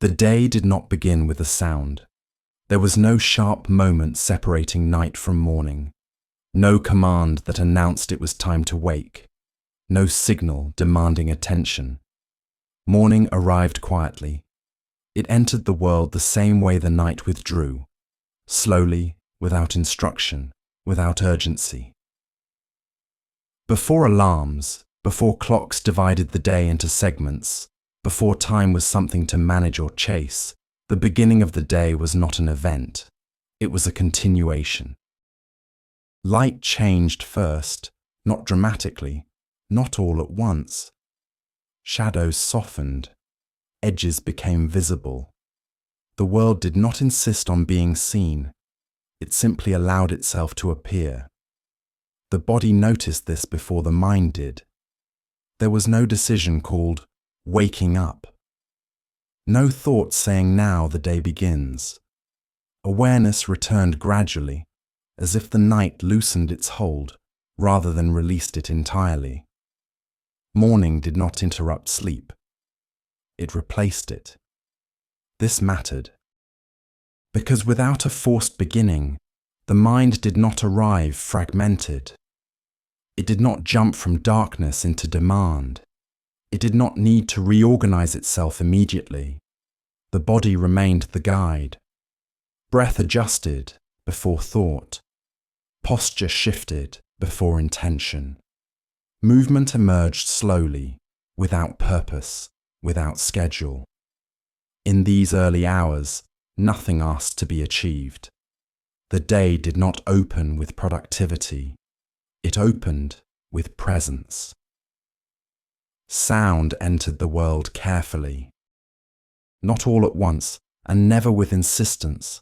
The day did not begin with a sound. There was no sharp moment separating night from morning, no command that announced it was time to wake, no signal demanding attention. Morning arrived quietly. It entered the world the same way the night withdrew, slowly, without instruction, without urgency. Before alarms, before clocks divided the day into segments, before time was something to manage or chase, the beginning of the day was not an event. It was a continuation. Light changed first, not dramatically, not all at once. Shadows softened. Edges became visible. The world did not insist on being seen. It simply allowed itself to appear. The body noticed this before the mind did. There was no decision called waking up. No thought saying now the day begins. Awareness returned gradually, as if the night loosened its hold rather than released it entirely. Morning did not interrupt sleep. It replaced it. This mattered. Because without a forced beginning, the mind did not arrive fragmented. It did not jump from darkness into demand. It did not need to reorganize itself immediately. The body remained the guide. Breath adjusted before thought. Posture shifted before intention. Movement emerged slowly, without purpose, without schedule. In these early hours, nothing asked to be achieved. The day did not open with productivity. It opened with presence. Sound entered the world carefully. Not all at once, and never with insistence.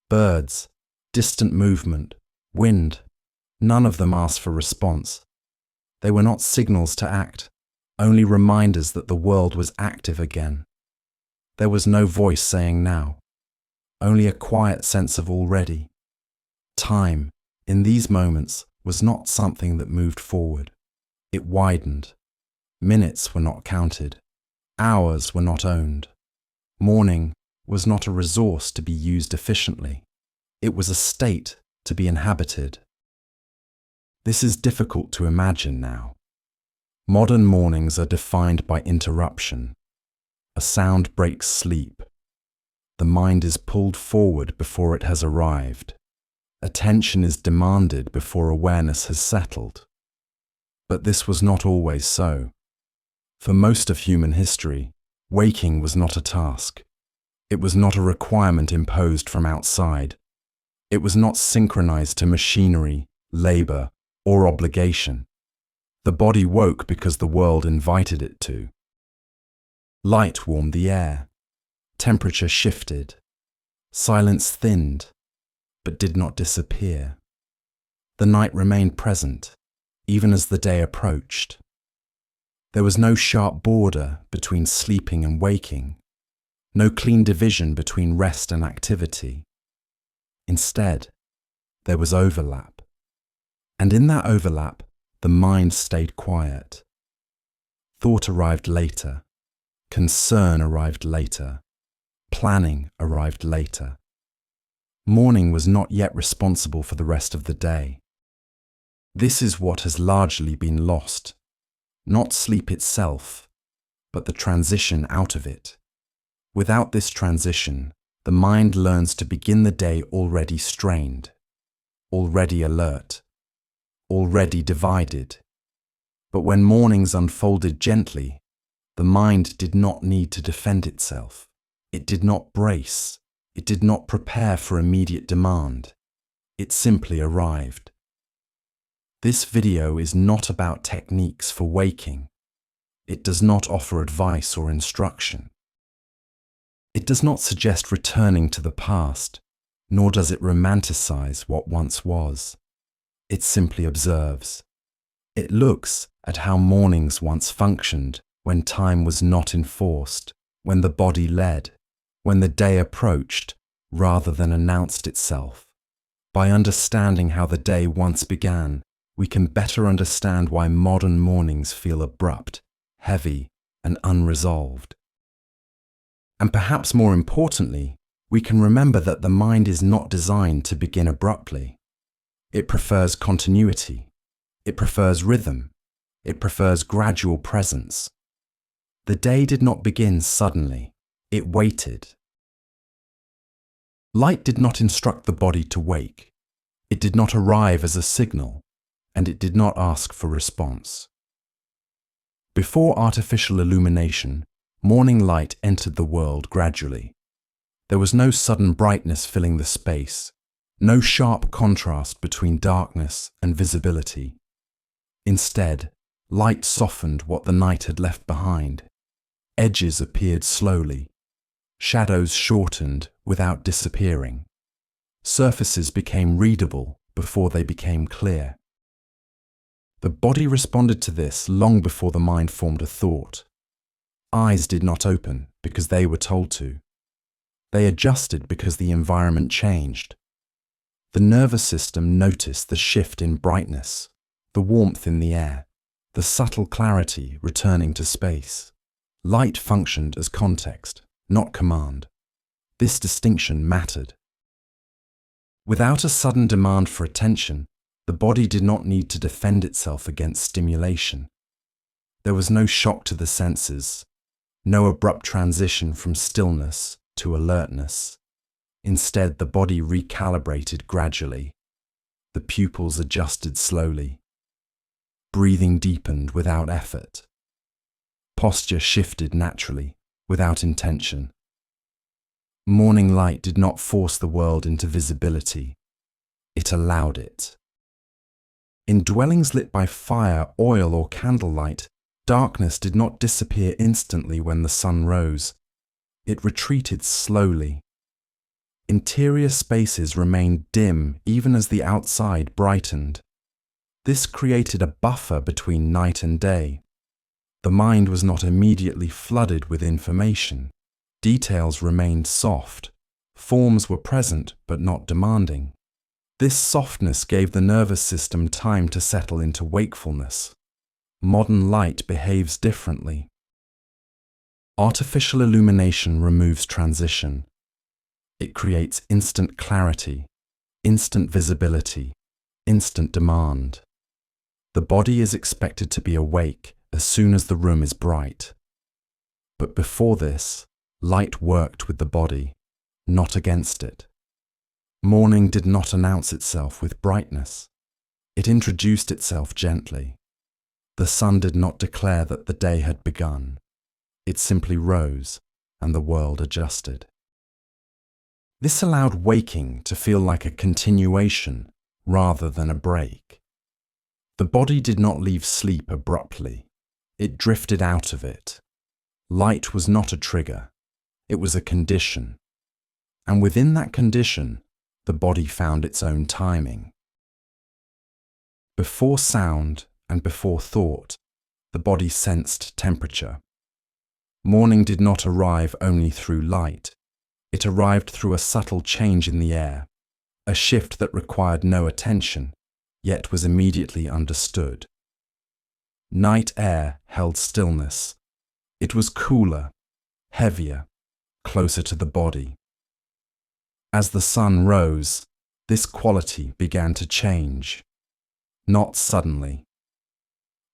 Birds, distant movement, wind, none of them asked for response. They were not signals to act, only reminders that the world was active again. There was no voice saying now, only a quiet sense of already. Time, in these moments, was not something that moved forward. It widened. Minutes were not counted. Hours were not owned. Morning was not a resource to be used efficiently. It was a state to be inhabited. This is difficult to imagine now. Modern mornings are defined by interruption. A sound breaks sleep. The mind is pulled forward before it has arrived. Attention is demanded before awareness has settled. But this was not always so. For most of human history, waking was not a task. It was not a requirement imposed from outside. It was not synchronized to machinery, labor, or obligation. The body woke because the world invited it to. Light warmed the air. Temperature shifted. Silence thinned, but did not disappear. The night remained present, even as the day approached. There was no sharp border between sleeping and waking, no clean division between rest and activity. Instead, there was overlap. And in that overlap, the mind stayed quiet. Thought arrived later. Concern arrived later. Planning arrived later. Morning was not yet responsible for the rest of the day. This is what has largely been lost. Not sleep itself, but the transition out of it. Without this transition, the mind learns to begin the day already strained, already alert, already divided. But when mornings unfolded gently, the mind did not need to defend itself. It did not brace. It did not prepare for immediate demand. It simply arrived. This video is not about techniques for waking. It does not offer advice or instruction. It does not suggest returning to the past, nor does it romanticize what once was. It simply observes. It looks at how mornings once functioned when time was not enforced, when the body led, when the day approached rather than announced itself. By understanding how the day once began, we can better understand why modern mornings feel abrupt, heavy, and unresolved. And perhaps more importantly, we can remember that the mind is not designed to begin abruptly. It prefers continuity. It prefers rhythm. It prefers gradual presence. The day did not begin suddenly. It waited. Light did not instruct the body to wake. It did not arrive as a signal, and it did not ask for response. Before artificial illumination, morning light entered the world gradually. There was no sudden brightness filling the space, no sharp contrast between darkness and visibility. Instead, light softened what the night had left behind. Edges appeared slowly. Shadows shortened without disappearing. Surfaces became readable before they became clear. The body responded to this long before the mind formed a thought. Eyes did not open because they were told to. They adjusted because the environment changed. The nervous system noticed the shift in brightness, the warmth in the air, the subtle clarity returning to space. Light functioned as context, not command. This distinction mattered. Without a sudden demand for attention, the body did not need to defend itself against stimulation. There was no shock to the senses, no abrupt transition from stillness to alertness. Instead, the body recalibrated gradually. The pupils adjusted slowly. Breathing deepened without effort. Posture shifted naturally, without intention. Morning light did not force the world into visibility. It allowed it. In dwellings lit by fire, oil, or candlelight, darkness did not disappear instantly when the sun rose. It retreated slowly. Interior spaces remained dim even as the outside brightened. This created a buffer between night and day. The mind was not immediately flooded with information. Details remained soft. Forms were present but not demanding. This softness gave the nervous system time to settle into wakefulness. Modern light behaves differently. Artificial illumination removes transition. It creates instant clarity, instant visibility, instant demand. The body is expected to be awake as soon as the room is bright. But before this, light worked with the body, not against it. Morning did not announce itself with brightness. It introduced itself gently. The sun did not declare that the day had begun. It simply rose, and the world adjusted. This allowed waking to feel like a continuation rather than a break. The body did not leave sleep abruptly. It drifted out of it. Light was not a trigger. It was a condition. And within that condition, the body found its own timing. Before sound and before thought, the body sensed temperature. Morning did not arrive only through light. It arrived through a subtle change in the air, a shift that required no attention, yet was immediately understood. Night air held stillness. It was cooler, heavier, closer to the body. As the sun rose, this quality began to change. Not suddenly.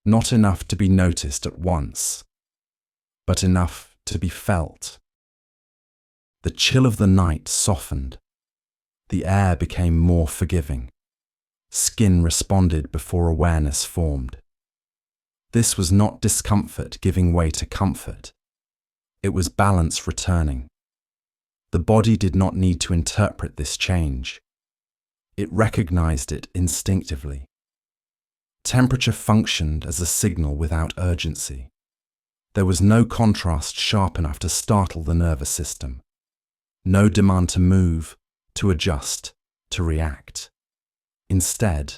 Not enough to be noticed at once, but enough to be felt. The chill of the night softened. The air became more forgiving. Skin responded before awareness formed. This was not discomfort giving way to comfort. It was balance returning. The body did not need to interpret this change. It recognized it instinctively. Temperature functioned as a signal without urgency. There was no contrast sharp enough to startle the nervous system. No demand to move, to adjust, to react. Instead,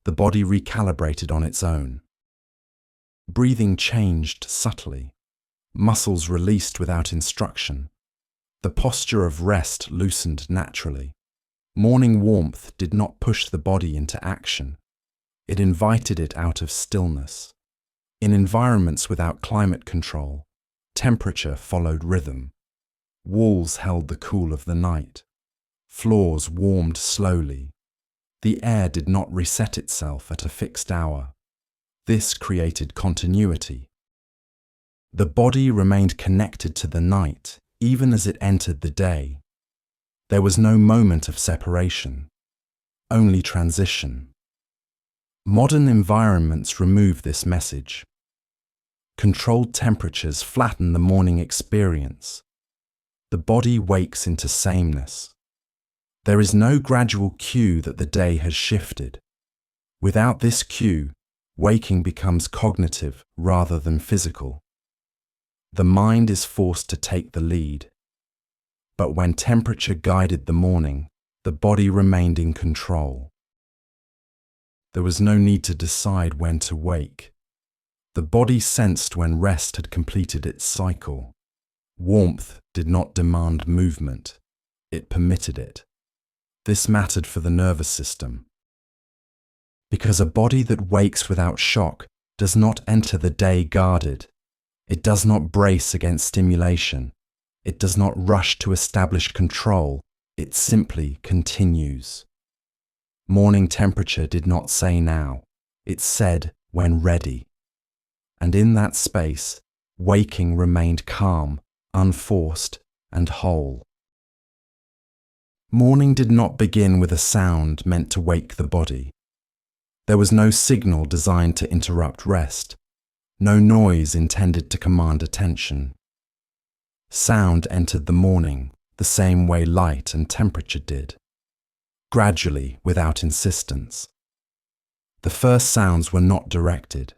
the body recalibrated on its own. Breathing changed subtly. Muscles released without instruction. The posture of rest loosened naturally. Morning warmth did not push the body into action. It invited it out of stillness. In environments without climate control, temperature followed rhythm. Walls held the cool of the night. Floors warmed slowly. The air did not reset itself at a fixed hour. This created continuity. The body remained connected to the night, even as it entered the day. There was no moment of separation, only transition. Modern environments remove this message. Controlled temperatures flatten the morning experience. The body wakes into sameness. There is no gradual cue that the day has shifted. Without this cue, waking becomes cognitive rather than physical. The mind is forced to take the lead. But when temperature guided the morning, the body remained in control. There was no need to decide when to wake. The body sensed when rest had completed its cycle. Warmth did not demand movement. It permitted it. This mattered for the nervous system. Because a body that wakes without shock does not enter the day guarded. It does not brace against stimulation. It does not rush to establish control. It simply continues. Morning temperature did not say now. It said when ready. And in that space, waking remained calm, unforced, and whole. Morning did not begin with a sound meant to wake the body. There was no signal designed to interrupt rest, no noise intended to command attention. Sound entered the morning the same way light and temperature did, gradually, without insistence. The first sounds were not directed.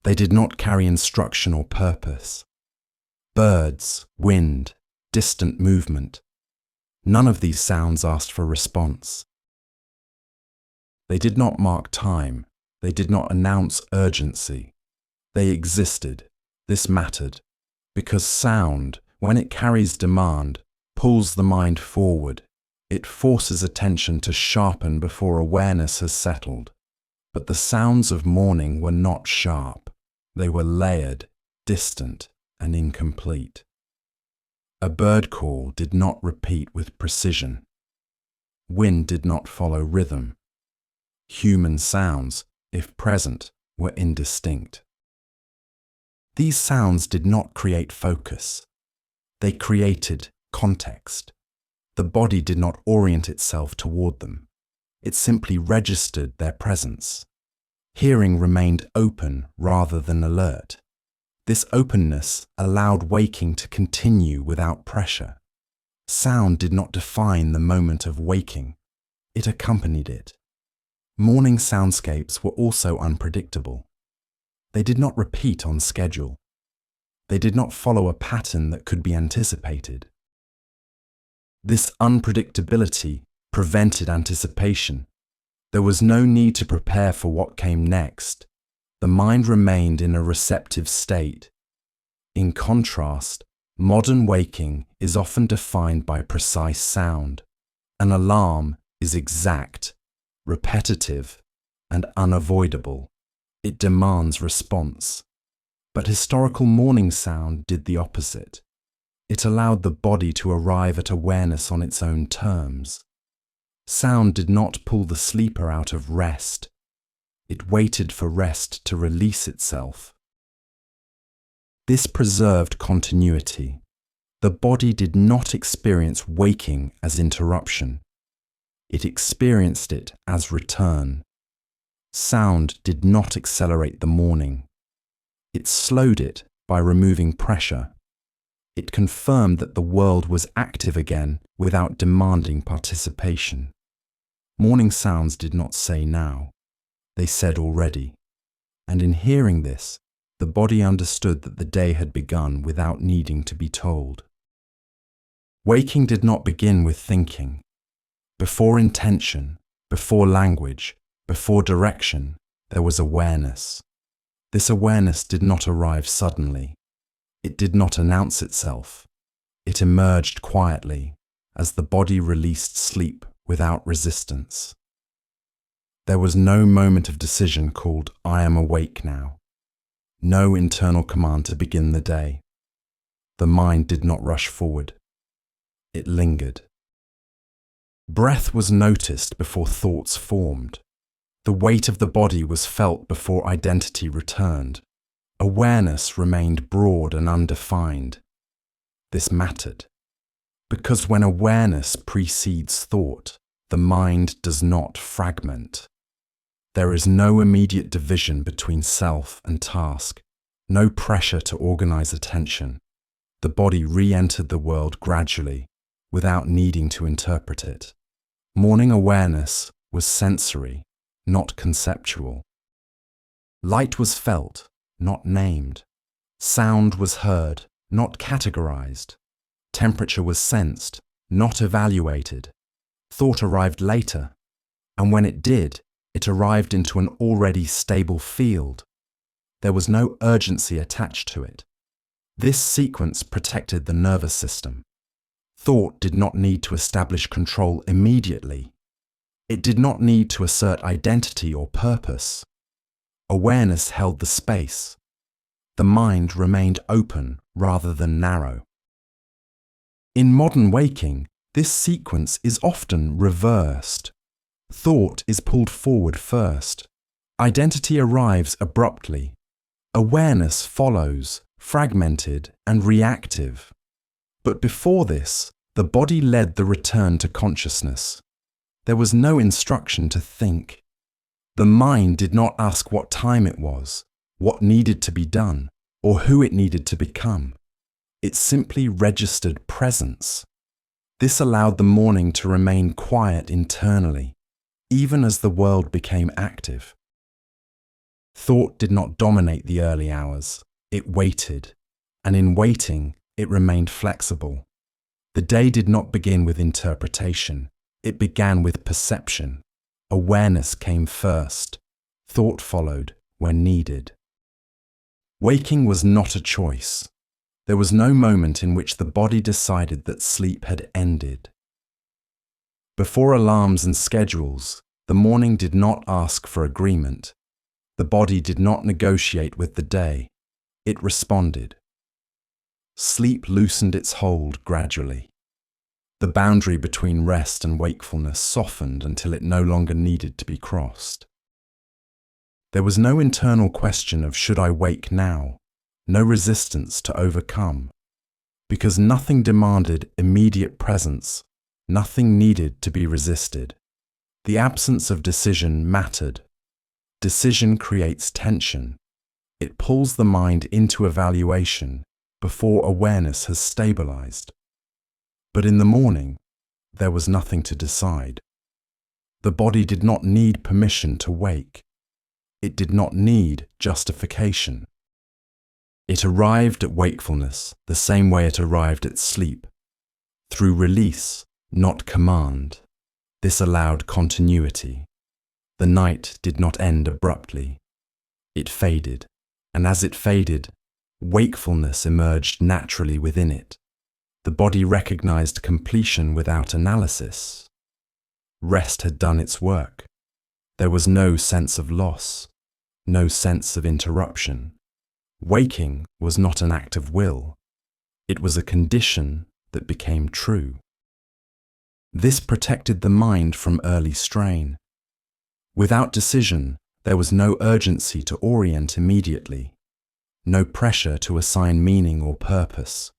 They did not carry instruction or purpose. Birds, wind, distant movement. None of these sounds asked for response. They did not mark time. They did not announce urgency. They existed. This mattered. Because sound, when it carries demand, pulls the mind forward. It forces attention to sharpen before awareness has settled. But the sounds of morning were not sharp. They were layered, distant, and incomplete. A bird call did not repeat with precision. Wind did not follow rhythm. Human sounds, if present, were indistinct. These sounds did not create focus. They created context. The body did not orient itself toward them. It simply registered their presence. Hearing remained open rather than alert. This openness allowed waking to continue without pressure. Sound did not define the moment of waking. It accompanied it. Morning soundscapes were also unpredictable. They did not repeat on schedule. They did not follow a pattern that could be anticipated. This unpredictability prevented anticipation. There was no need to prepare for what came next. The mind remained in a receptive state. In contrast, modern waking is often defined by precise sound. An alarm is exact, repetitive, and unavoidable. It demands response. But historical morning sound did the opposite. It allowed the body to arrive at awareness on its own terms. Sound did not pull the sleeper out of rest. It waited for rest to release itself. This preserved continuity. The body did not experience waking as interruption. It experienced it as return. Sound did not accelerate the morning. It slowed it by removing pressure. It confirmed that the world was active again without demanding participation. Morning sounds did not say now. They said already. And in hearing this, the body understood that the day had begun without needing to be told. Waking did not begin with thinking. Before intention, before language, before direction, there was awareness. This awareness did not arrive suddenly. It did not announce itself. It emerged quietly as the body released sleep without resistance. There was no moment of decision called "I am awake now." No internal command to begin the day. the mind did not rush forward. It lingered. Breath was noticed before thoughts formed. The weight of the body was felt before identity returned. Awareness remained broad and undefined. This mattered, because when awareness precedes thought, the mind does not fragment. There is no immediate division between self and task, no pressure to organize attention. The body re-entered the world gradually, without needing to interpret it. Morning awareness was sensory, not conceptual. Light was felt, not named. Sound was heard, not categorized. Temperature was sensed, not evaluated. Thought arrived later, and when it did, it arrived into an already stable field. There was no urgency attached to it. This sequence protected the nervous system. Thought did not need to establish control immediately. It did not need to assert identity or purpose. Awareness held the space. The mind remained open rather than narrow. In modern waking, this sequence is often reversed. Thought is pulled forward first. Identity arrives abruptly. Awareness follows, fragmented and reactive. But before this, the body led the return to consciousness. There was no instruction to think. The mind did not ask what time it was, what needed to be done, or who it needed to become. It simply registered presence. This allowed the morning to remain quiet internally, even as the world became active. Thought did not dominate the early hours. It waited, and in waiting, it remained flexible. The day did not begin with interpretation. It began with perception. Awareness came first. Thought followed when needed. Waking was not a choice. There was no moment in which the body decided that sleep had ended. Before alarms and schedules, the morning did not ask for agreement. The body did not negotiate with the day. It responded. Sleep loosened its hold gradually. The boundary between rest and wakefulness softened until it no longer needed to be crossed. There was no internal question of should I wake now, no resistance to overcome. Because nothing demanded immediate presence, nothing needed to be resisted. The absence of decision mattered. Decision creates tension. It pulls the mind into evaluation before awareness has stabilized. But in the morning, there was nothing to decide. The body did not need permission to wake. It did not need justification. It arrived at wakefulness the same way it arrived at sleep, through release, not command. This allowed continuity. The night did not end abruptly. It faded, and as it faded, wakefulness emerged naturally within it. The body recognized completion without analysis. Rest had done its work. There was no sense of loss, no sense of interruption. Waking was not an act of will. It was a condition that became true. This protected the mind from early strain. Without decision, there was no urgency to orient immediately, no pressure to assign meaning or purpose.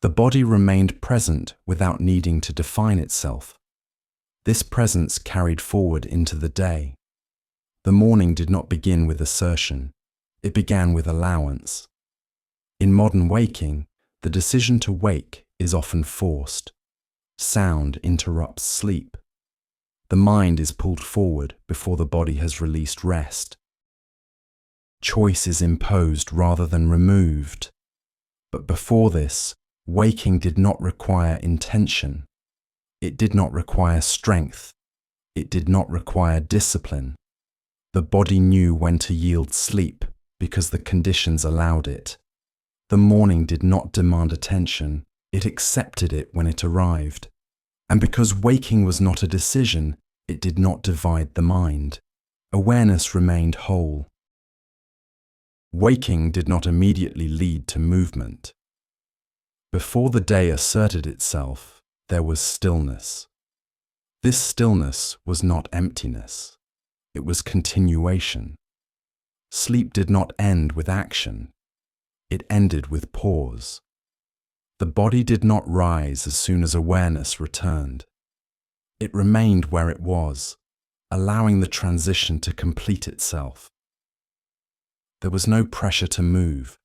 The body remained present without needing to define itself. This presence carried forward into the day. The morning did not begin with assertion. It began with allowance. In modern waking, the decision to wake is often forced. Sound interrupts sleep. The mind is pulled forward before the body has released rest. Choice is imposed rather than removed. But before this, waking did not require intention. It did not require strength. It did not require discipline. The body knew when to yield sleep because the conditions allowed it. The morning did not demand attention. It accepted it when it arrived. And because waking was not a decision, it did not divide the mind. Awareness remained whole. Waking did not immediately lead to movement. Before the day asserted itself, there was stillness. This stillness was not emptiness. It was continuation. Sleep did not end with action. It ended with pause. The body did not rise as soon as awareness returned. It remained where it was, allowing the transition to complete itself. There was no pressure to move,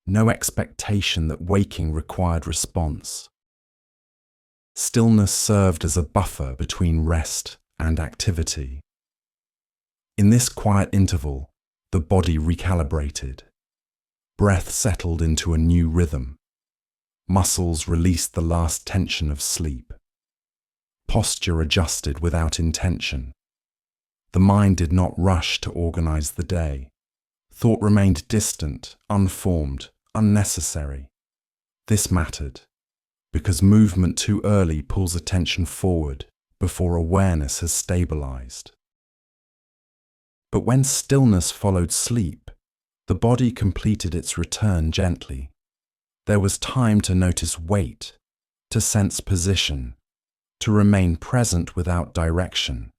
no expectation that waking required response. Stillness served as a buffer between rest and activity. In this quiet interval, the body recalibrated. Breath settled into a new rhythm. Muscles released the last tension of sleep. Posture adjusted without intention. The mind did not rush to organize the day. Thought remained distant, unformed, unnecessary. This mattered, because movement too early pulls attention forward before awareness has stabilized. But when stillness followed sleep, the body completed its return gently. There was time to notice weight, to sense position, to remain present without direction.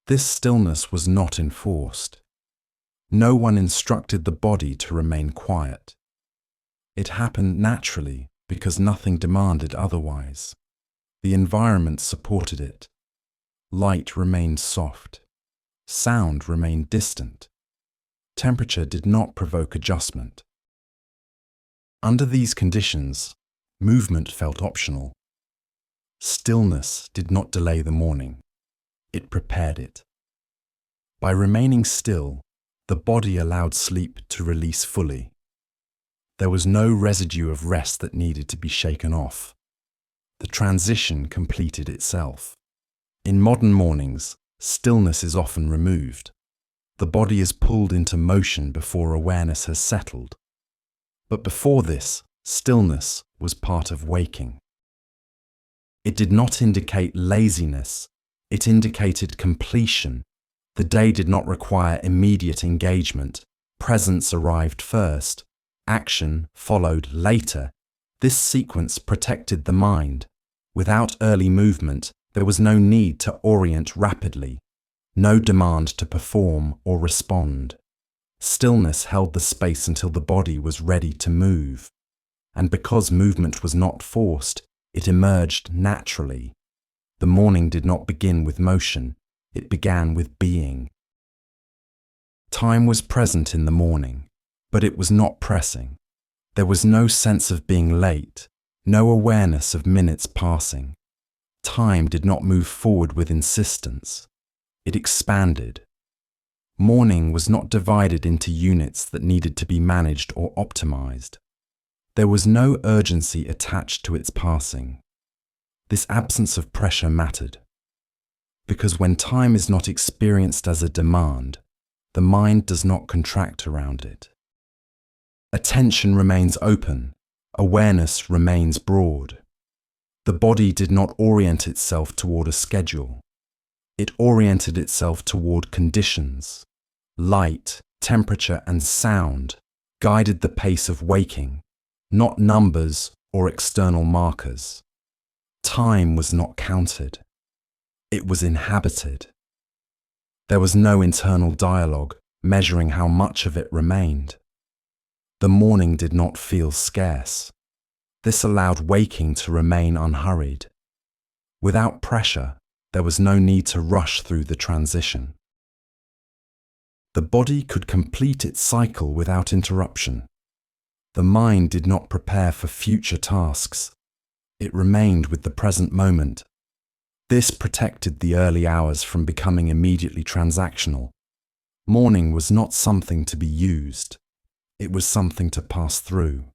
This stillness was not enforced. No one instructed the body to remain quiet. It happened naturally because nothing demanded otherwise. The environment supported it. Light remained soft. Sound remained distant. Temperature did not provoke adjustment. Under these conditions, movement felt optional. Stillness did not delay the morning. It prepared it. By remaining still, the body allowed sleep to release fully. There was no residue of rest that needed to be shaken off. The transition completed itself. In modern mornings, stillness is often removed. The body is pulled into motion before awareness has settled. But before this, stillness was part of waking. It did not indicate laziness. It indicated completion. The day did not require immediate engagement. Presence arrived first. Action followed later. This sequence protected the mind. Without early movement, there was no need to orient rapidly, no demand to perform or respond. Stillness held the space until the body was ready to move. And because movement was not forced, it emerged naturally. The morning did not begin with motion, it began with being. Time was present in the morning, but it was not pressing. There was no sense of being late, no awareness of minutes passing. Time did not move forward with insistence. It expanded. Morning was not divided into units that needed to be managed or optimized. There was no urgency attached to its passing. This absence of pressure mattered. Because when time is not experienced as a demand, the mind does not contract around it. Attention remains open, awareness remains broad. The body did not orient itself toward a schedule. It oriented itself toward conditions. Light, temperature, and sound guided the pace of waking, not numbers or external markers. Time was not counted. It was inhabited. There was no internal dialogue measuring how much of it remained. The morning did not feel scarce. This allowed waking to remain unhurried. Without pressure, there was no need to rush through the transition. The body could complete its cycle without interruption. The mind did not prepare for future tasks. It remained with the present moment. This protected the early hours from becoming immediately transactional. Morning was not something to be used. It was something to pass through.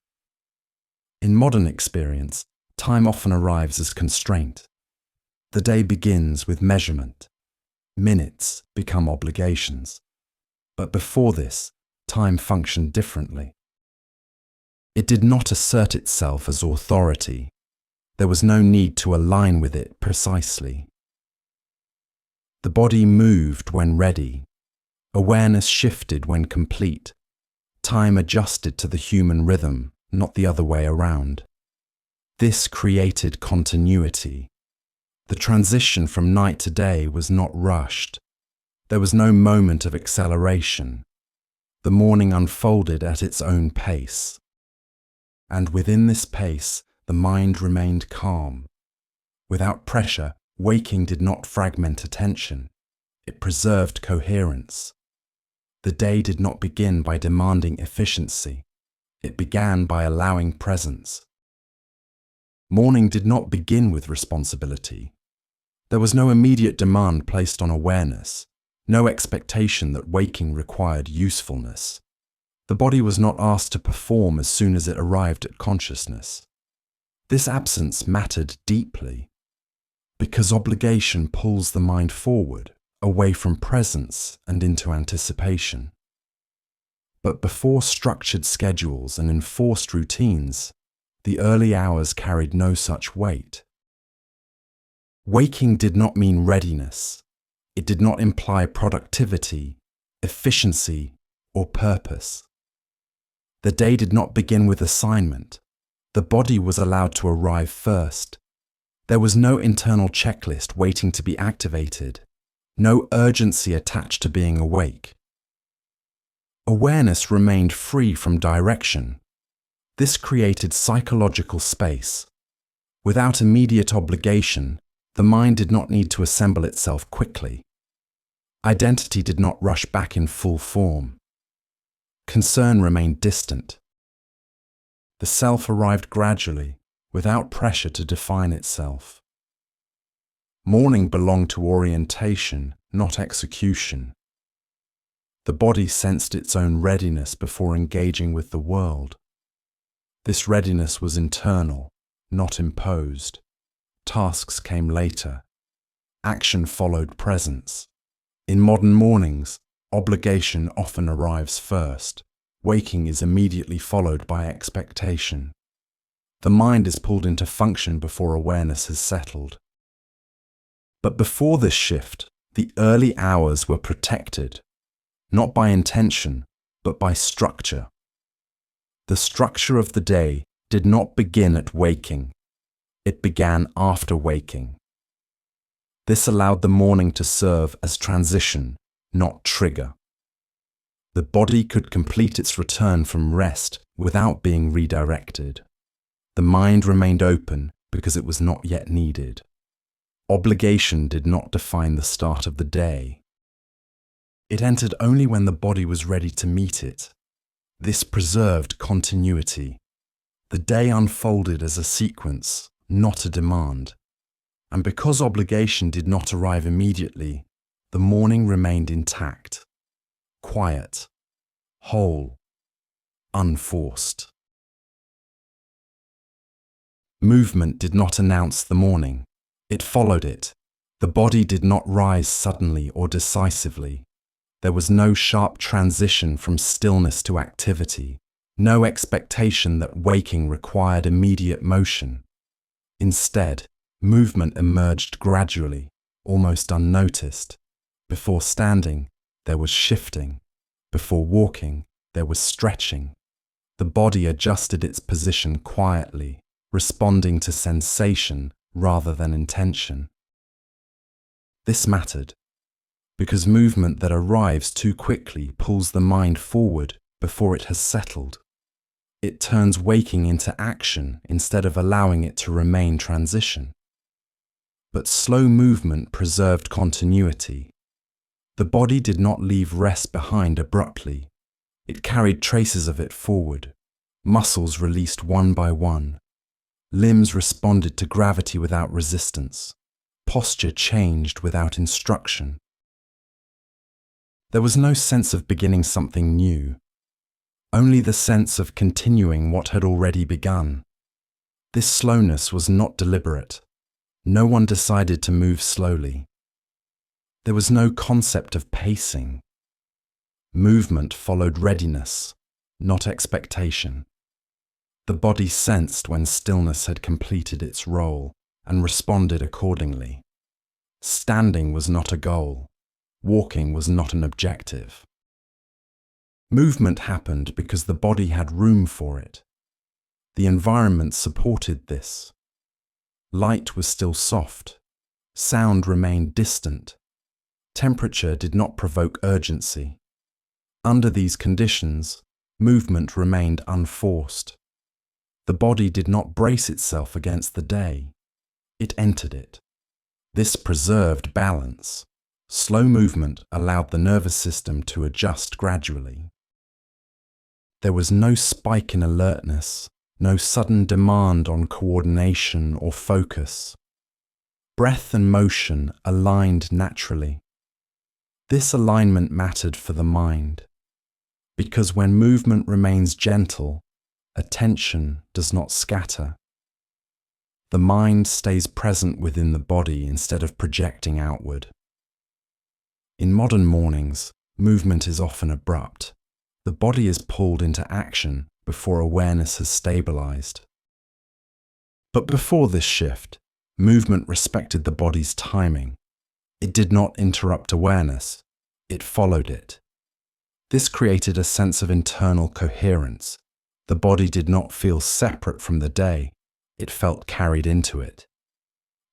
In modern experience, time often arrives as constraint. The day begins with measurement. Minutes become obligations. But before this, time functioned differently. It did not assert itself as authority. There was no need to align with it precisely. The body moved when ready. Awareness shifted when complete. Time adjusted to the human rhythm, not the other way around. This created continuity. The transition from night to day was not rushed. There was no moment of acceleration. The morning unfolded at its own pace. And within this pace, the mind remained calm. Without pressure, waking did not fragment attention. It preserved coherence. The day did not begin by demanding efficiency. It began by allowing presence. Morning did not begin with responsibility. There was no immediate demand placed on awareness, no expectation that waking required usefulness. The body was not asked to perform as soon as it arrived at consciousness. This absence mattered deeply, because obligation pulls the mind forward, away from presence and into anticipation. But before structured schedules and enforced routines, the early hours carried no such weight. Waking did not mean readiness. It did not imply productivity, efficiency, or purpose. The day did not begin with assignment. The body was allowed to arrive first. There was no internal checklist waiting to be activated, no urgency attached to being awake. Awareness remained free from direction. This created psychological space. Without immediate obligation, the mind did not need to assemble itself quickly. Identity did not rush back in full form. Concern remained distant. The self arrived gradually, without pressure to define itself. Morning belonged to orientation, not execution. The body sensed its own readiness before engaging with the world. This readiness was internal, not imposed. Tasks came later. Action followed presence. In modern mornings, obligation often arrives first. Waking is immediately followed by expectation. The mind is pulled into function before awareness has settled. But before this shift, the early hours were protected, not by intention, but by structure. The structure of the day did not begin at waking. It began after waking. This allowed the morning to serve as transition, not trigger. The body could complete its return from rest without being redirected. The mind remained open because it was not yet needed. Obligation did not define the start of the day. It entered only when the body was ready to meet it. This preserved continuity. The day unfolded as a sequence, not a demand. And because obligation did not arrive immediately, the morning remained intact, quiet, whole, unforced. Movement did not announce the morning. It followed it. The body did not rise suddenly or decisively. There was no sharp transition from stillness to activity, no expectation that waking required immediate motion. Instead, movement emerged gradually, almost unnoticed. Before standing, there was shifting. Before walking, there was stretching. The body adjusted its position quietly, responding to sensation rather than intention. This mattered, because movement that arrives too quickly pulls the mind forward before it has settled. It turns waking into action instead of allowing it to remain transition. But slow movement preserved continuity. The body did not leave rest behind abruptly. It carried traces of it forward. Muscles released one by one. Limbs responded to gravity without resistance. Posture changed without instruction. There was no sense of beginning something new, only the sense of continuing what had already begun. This slowness was not deliberate. No one decided to move slowly. There was no concept of pacing. Movement followed readiness, not expectation. The body sensed when stillness had completed its role and responded accordingly. Standing was not a goal. Walking was not an objective. Movement happened because the body had room for it. The environment supported this. Light was still soft. Sound remained distant. Temperature did not provoke urgency. Under these conditions, movement remained unforced. The body did not brace itself against the day. It entered it. This preserved balance. Slow movement allowed the nervous system to adjust gradually. There was no spike in alertness, no sudden demand on coordination or focus. Breath and motion aligned naturally. This alignment mattered for the mind, because when movement remains gentle, attention does not scatter. The mind stays present within the body instead of projecting outward. In modern mornings, movement is often abrupt. The body is pulled into action before awareness has stabilized. But before this shift, movement respected the body's timing. It did not interrupt awareness, it followed it. This created a sense of internal coherence. The body did not feel separate from the day, it felt carried into it.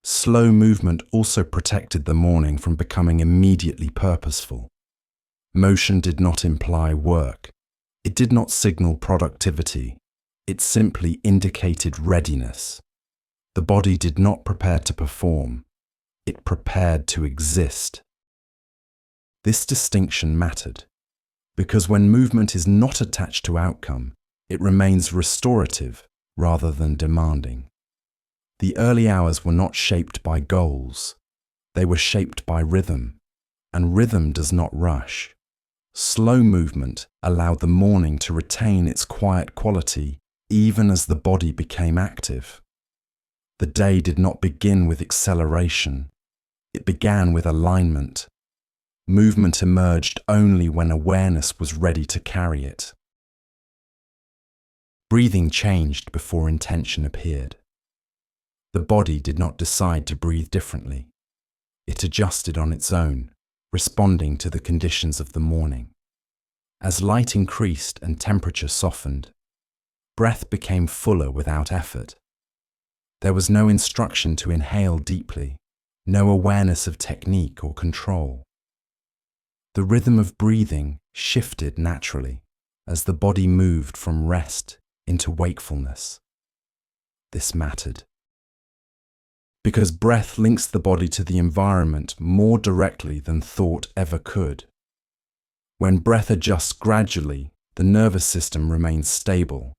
Slow movement also protected the morning from becoming immediately purposeful. Motion did not imply work. It did not signal productivity. It simply indicated readiness. The body did not prepare to perform. It prepared to exist. This distinction mattered, because when movement is not attached to outcome, it remains restorative rather than demanding. The early hours were not shaped by goals. They were shaped by rhythm, and rhythm does not rush. Slow movement allowed the morning to retain its quiet quality even as the body became active. The day did not begin with acceleration. It began with alignment. Movement emerged only when awareness was ready to carry it. Breathing changed before intention appeared. The body did not decide to breathe differently. It adjusted on its own, responding to the conditions of the morning. As light increased and temperature softened, breath became fuller without effort. There was no instruction to inhale deeply, no awareness of technique or control. The rhythm of breathing shifted naturally as the body moved from rest into wakefulness. This mattered, because breath links the body to the environment more directly than thought ever could. When breath adjusts gradually, the nervous system remains stable.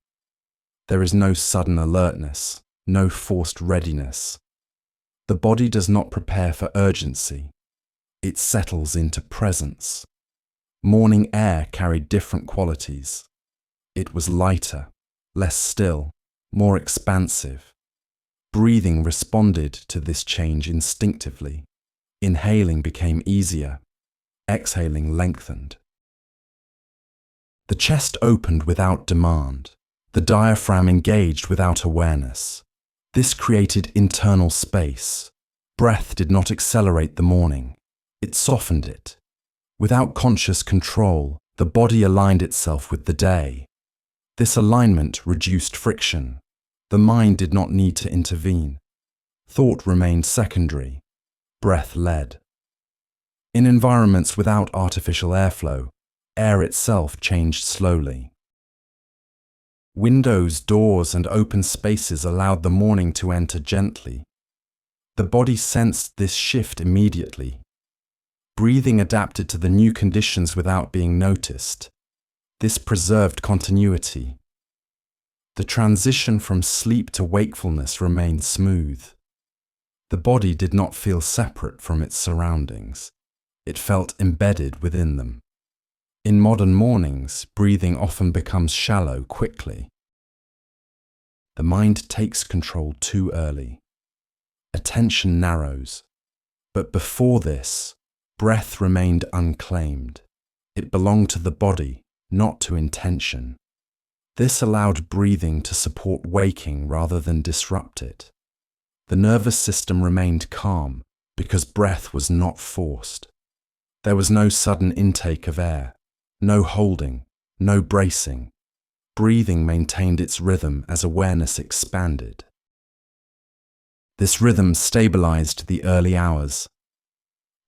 There is no sudden alertness, no forced readiness. The body does not prepare for urgency. It settles into presence. Morning air carried different qualities. It was lighter, less still, more expansive. Breathing responded to this change instinctively. Inhaling became easier. Exhaling lengthened. The chest opened without demand. The diaphragm engaged without awareness. This created internal space. Breath did not accelerate the morning. It softened it. Without conscious control, the body aligned itself with the day. This alignment reduced friction. The mind did not need to intervene. Thought remained secondary. Breath led. In environments without artificial airflow, air itself changed slowly. Windows, doors, and open spaces allowed the morning to enter gently. The body sensed this shift immediately. Breathing adapted to the new conditions without being noticed. This preserved continuity. The transition from sleep to wakefulness remained smooth. The body did not feel separate from its surroundings. It felt embedded within them. In modern mornings, breathing often becomes shallow quickly. The mind takes control too early. Attention narrows. But before this, breath remained unclaimed. It belonged to the body, not to intention. This allowed breathing to support waking rather than disrupt it. The nervous system remained calm because breath was not forced. There was no sudden intake of air, no holding, no bracing. breathing maintained its rhythm as awareness expanded. This rhythm stabilized the early hours.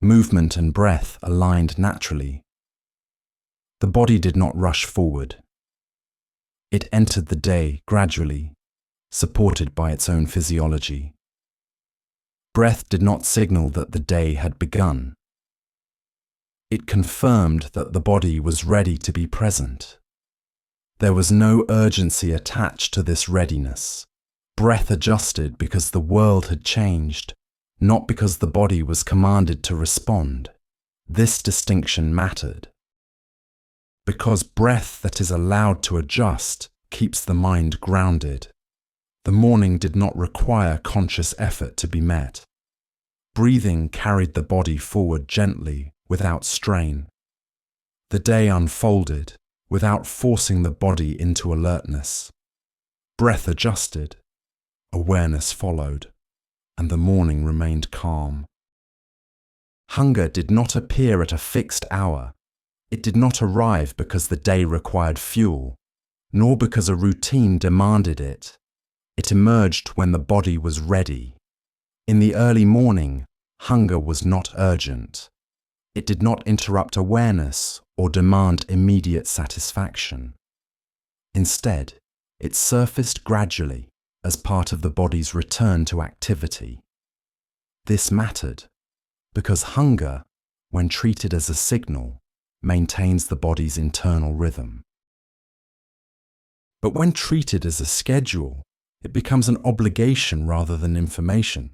Movement and breath aligned naturally. The body did not rush forward. It entered the day gradually, supported by its own physiology. Breath did not signal that the day had begun. It confirmed that the body was ready to be present. There was no urgency attached to this readiness. Breath adjusted because the world had changed, not because the body was commanded to respond. This distinction mattered. Because breath that is allowed to adjust keeps the mind grounded. The morning did not require conscious effort to be met. Breathing carried the body forward gently, without strain. The day unfolded, without forcing the body into alertness. Breath adjusted, awareness followed, and the morning remained calm. Hunger did not appear at a fixed hour. It did not arrive because the day required fuel, nor because a routine demanded it. It emerged when the body was ready. In the early morning, hunger was not urgent. It did not interrupt awareness or demand immediate satisfaction. Instead, it surfaced gradually as part of the body's return to activity. This mattered because hunger, when treated as a signal, maintains the body's internal rhythm. But when treated as a schedule, it becomes an obligation rather than information.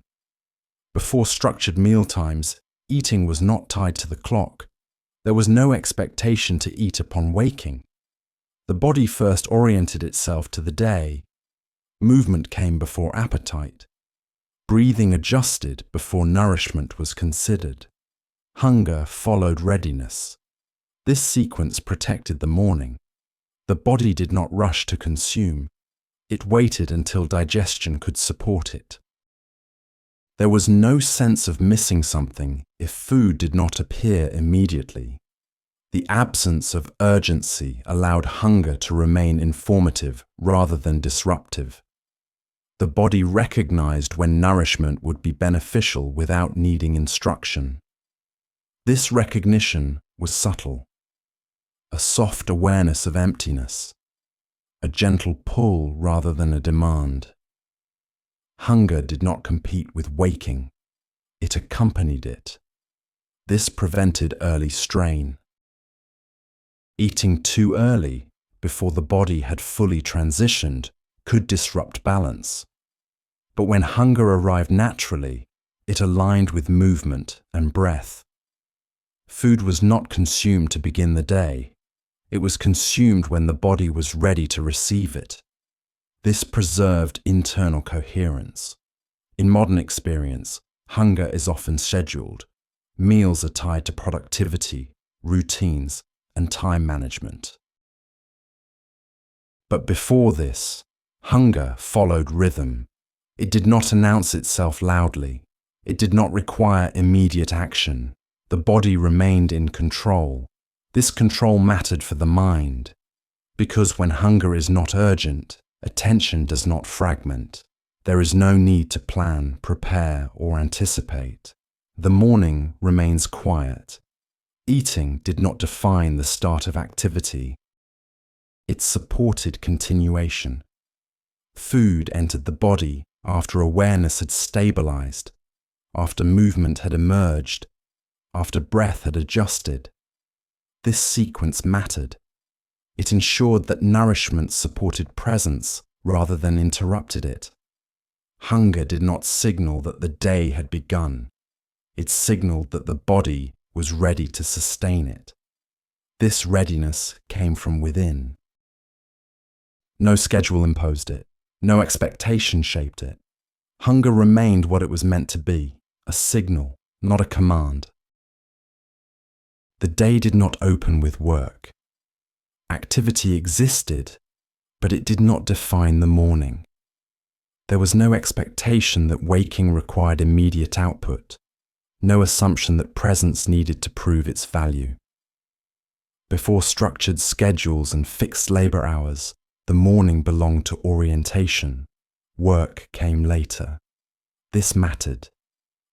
Before structured mealtimes, eating was not tied to the clock. There was no expectation to eat upon waking. The body first oriented itself to the day. Movement came before appetite. Breathing adjusted before nourishment was considered. Hunger followed readiness. This sequence protected the morning. The body did not rush to consume. It waited until digestion could support it. There was no sense of missing something if food did not appear immediately. The absence of urgency allowed hunger to remain informative rather than disruptive. The body recognized when nourishment would be beneficial without needing instruction. This recognition was subtle. A soft awareness of emptiness, a gentle pull rather than a demand. Hunger did not compete with waking, it accompanied it. This prevented early strain. Eating too early, before the body had fully transitioned, could disrupt balance. But when hunger arrived naturally, it aligned with movement and breath. Food was not consumed to begin the day. It was consumed when the body was ready to receive it. This preserved internal coherence. In modern experience, hunger is often scheduled. Meals are tied to productivity, routines, and time management. But before this, hunger followed rhythm. It did not announce itself loudly. It did not require immediate action. The body remained in control. This control mattered for the mind, because when hunger is not urgent, attention does not fragment. There is no need to plan, prepare, or anticipate. The morning remains quiet. Eating did not define the start of activity. It supported continuation. Food entered the body after awareness had stabilized, after movement had emerged, after breath had adjusted. This sequence mattered. It ensured that nourishment supported presence rather than interrupted it. Hunger did not signal that the day had begun. It signaled that the body was ready to sustain it. This readiness came from within. No schedule imposed it. No expectation shaped it. Hunger remained what it was meant to be, a signal, not a command. The day did not open with work. Activity existed, but it did not define the morning. There was no expectation that waking required immediate output, no assumption that presence needed to prove its value. Before structured schedules and fixed labor hours, The morning belonged to orientation. Work came later. This mattered,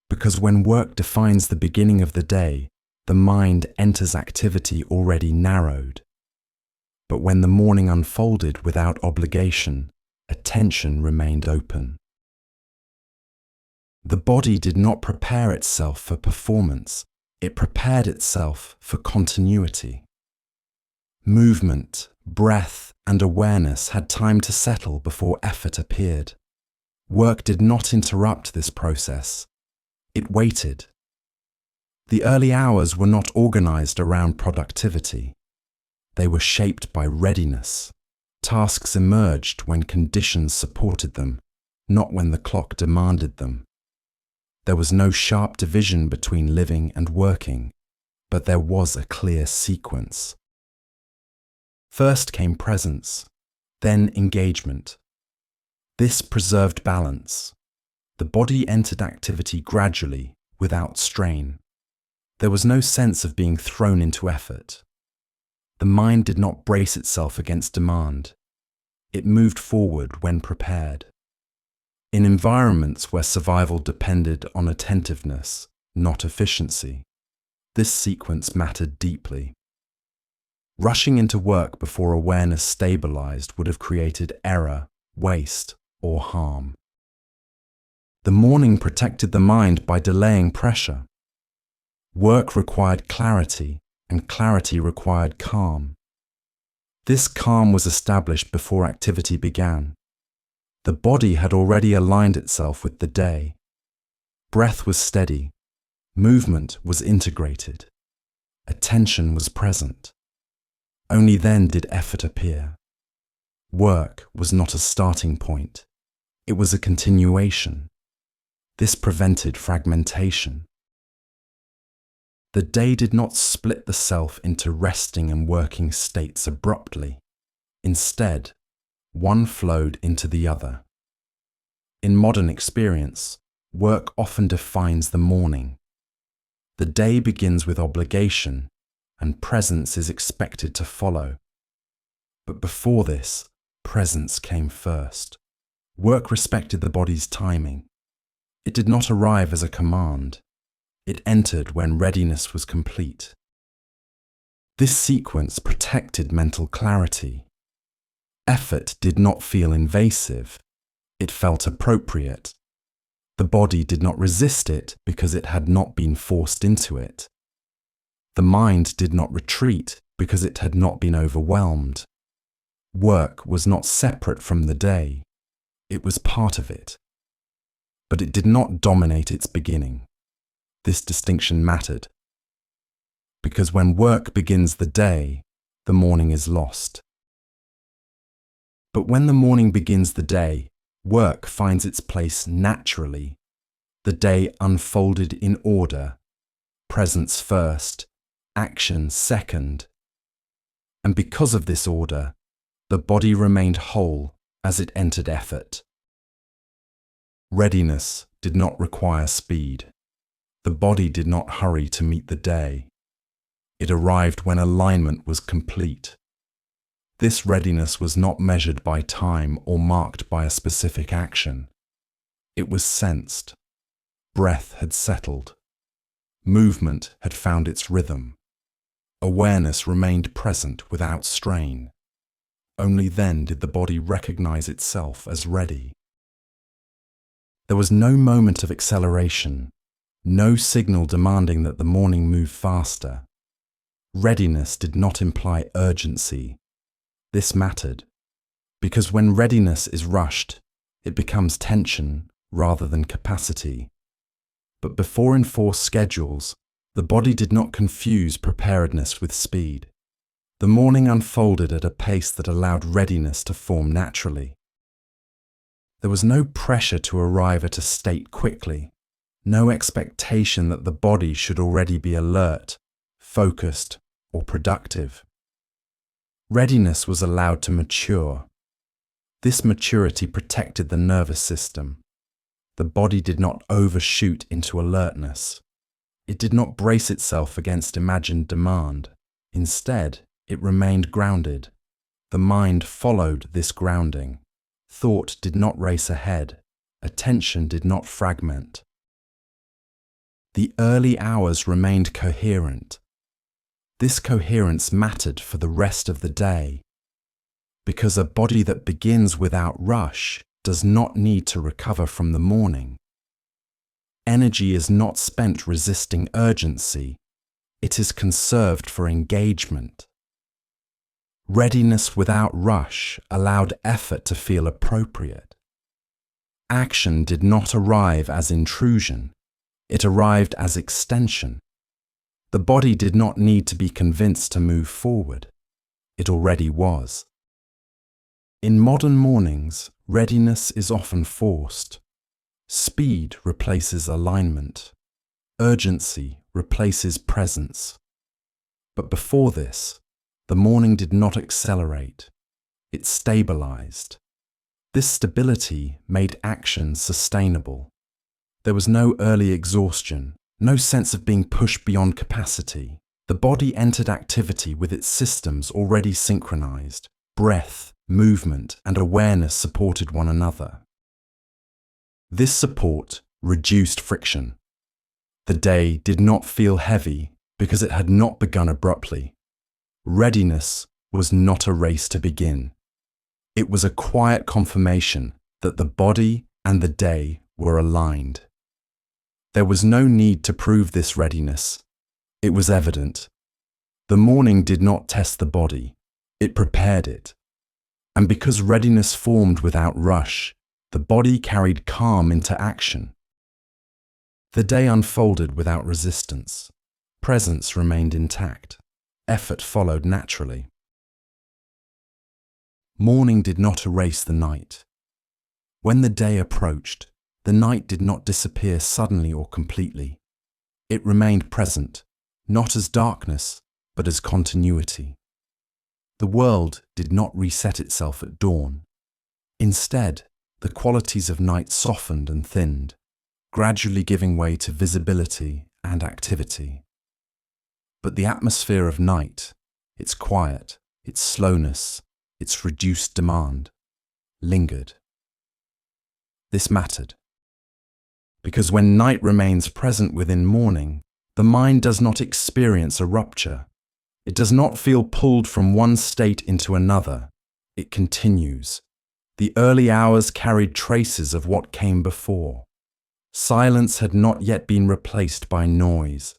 because when work defines the beginning of the day, the mind enters activity already narrowed. But when the morning unfolded without obligation, attention remained open. The body did not prepare itself for performance, it prepared itself for continuity. Movement, breath, and awareness had time to settle before effort appeared. Work did not interrupt this process. It waited. The early hours were not organized around productivity. They were shaped by readiness. Tasks emerged when conditions supported them, not when the clock demanded them. There was no sharp division between living and working, but there was a clear sequence. First came presence, then engagement. This preserved balance. The body entered activity gradually, without strain. There was no sense of being thrown into effort. The mind did not brace itself against demand. It moved forward when prepared. In environments where survival depended on attentiveness, not efficiency, this sequence mattered deeply. Rushing into work before awareness stabilized would have created error, waste, or harm. The morning protected the mind by delaying pressure. Work required clarity, and clarity required calm. This calm was established before activity began. The body had already aligned itself with the day. Breath was steady. Movement was integrated. Attention was present. Only then did effort appear. Work was not a starting point. It was a continuation. This prevented fragmentation. The day did not split the self into resting and working states abruptly. Instead, one flowed into the other. In modern experience, work often defines the morning. The day begins with obligation, and presence is expected to follow. But before this, presence came first. Work respected the body's timing. It did not arrive as a command. It entered when readiness was complete. This sequence protected mental clarity. Effort did not feel invasive. It felt appropriate. The body did not resist it because it had not been forced into it. The mind did not retreat because it had not been overwhelmed. Work was not separate from the day. It was part of it. But it did not dominate its beginning. This distinction mattered. Because when work begins the day, the morning is lost. But when the morning begins the day, work finds its place naturally. The day unfolded in order, presence first, action second. And because of this order, the body remained whole as it entered effort. Readiness did not require speed. The body did not hurry to meet the day. It arrived when alignment was complete. This readiness was not measured by time or marked by a specific action. It was sensed. Breath had settled. Movement had found its rhythm. Awareness remained present without strain. Only then did the body recognize itself as ready. There was no moment of acceleration, no signal demanding that the morning move faster. Readiness did not imply urgency. This mattered, because when readiness is rushed, it becomes tension rather than capacity. But before enforced schedules, the body did not confuse preparedness with speed. The morning unfolded at a pace that allowed readiness to form naturally. There was no pressure to arrive at a state quickly, no expectation that the body should already be alert, focused, or productive. Readiness was allowed to mature. This maturity protected the nervous system. The body did not overshoot into alertness. It did not brace itself against imagined demand. Instead, it remained grounded. The mind followed this grounding. Thought did not race ahead. Attention did not fragment. The early hours remained coherent. This coherence mattered for the rest of the day, because a body that begins without rush does not need to recover from the morning. Energy is not spent resisting urgency, it is conserved for engagement. Readiness without rush allowed effort to feel appropriate. Action did not arrive as intrusion, it arrived as extension. The body did not need to be convinced to move forward, it already was. In modern mornings, readiness is often forced. Speed replaces alignment. Urgency replaces presence. But before this, the morning did not accelerate. It stabilized. This stability made action sustainable. There was no early exhaustion, no sense of being pushed beyond capacity. The body entered activity with its systems already synchronized. Breath, movement, and awareness supported one another. This support reduced friction. The day did not feel heavy because it had not begun abruptly. Readiness was not a race to begin. It was a quiet confirmation that the body and the day were aligned. There was no need to prove this readiness. It was evident. The morning did not test the body, it prepared it. And because readiness formed without rush, the body carried calm into action. The day unfolded without resistance. Presence remained intact. Effort followed naturally. Morning did not erase the night. When the day approached, the night did not disappear suddenly or completely. It remained present, not as darkness, but as continuity. The world did not reset itself at dawn. Instead, the qualities of night softened and thinned, gradually giving way to visibility and activity. But the atmosphere of night, its quiet, its slowness, its reduced demand, lingered. This mattered. Because when night remains present within morning, the mind does not experience a rupture. It does not feel pulled from one state into another. It continues. The early hours carried traces of what came before. Silence had not yet been replaced by noise.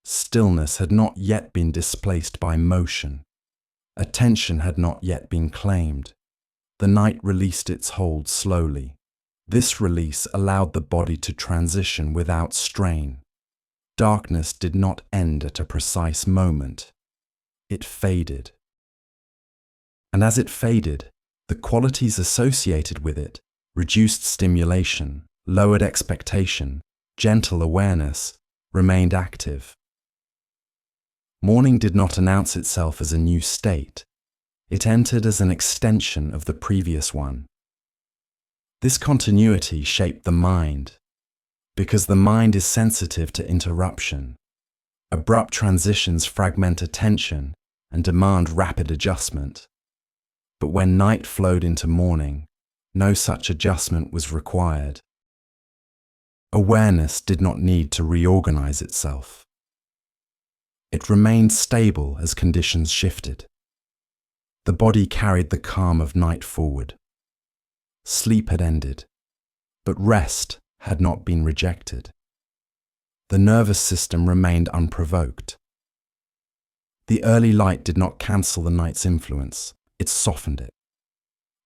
Stillness had not yet been displaced by motion. Attention had not yet been claimed. The night released its hold slowly. This release allowed the body to transition without strain. Darkness did not end at a precise moment. It faded. And as it faded, the qualities associated with it, reduced stimulation, lowered expectation, gentle awareness, remained active. Morning did not announce itself as a new state. It entered as an extension of the previous one. This continuity shaped the mind, because the mind is sensitive to interruption. Abrupt transitions fragment attention and demand rapid adjustment. But when night flowed into morning, no such adjustment was required. Awareness did not need to reorganize itself. It remained stable as conditions shifted. The body carried the calm of night forward. Sleep had ended, but rest had not been rejected. The nervous system remained unprovoked. The early light did not cancel the night's influence, it softened it.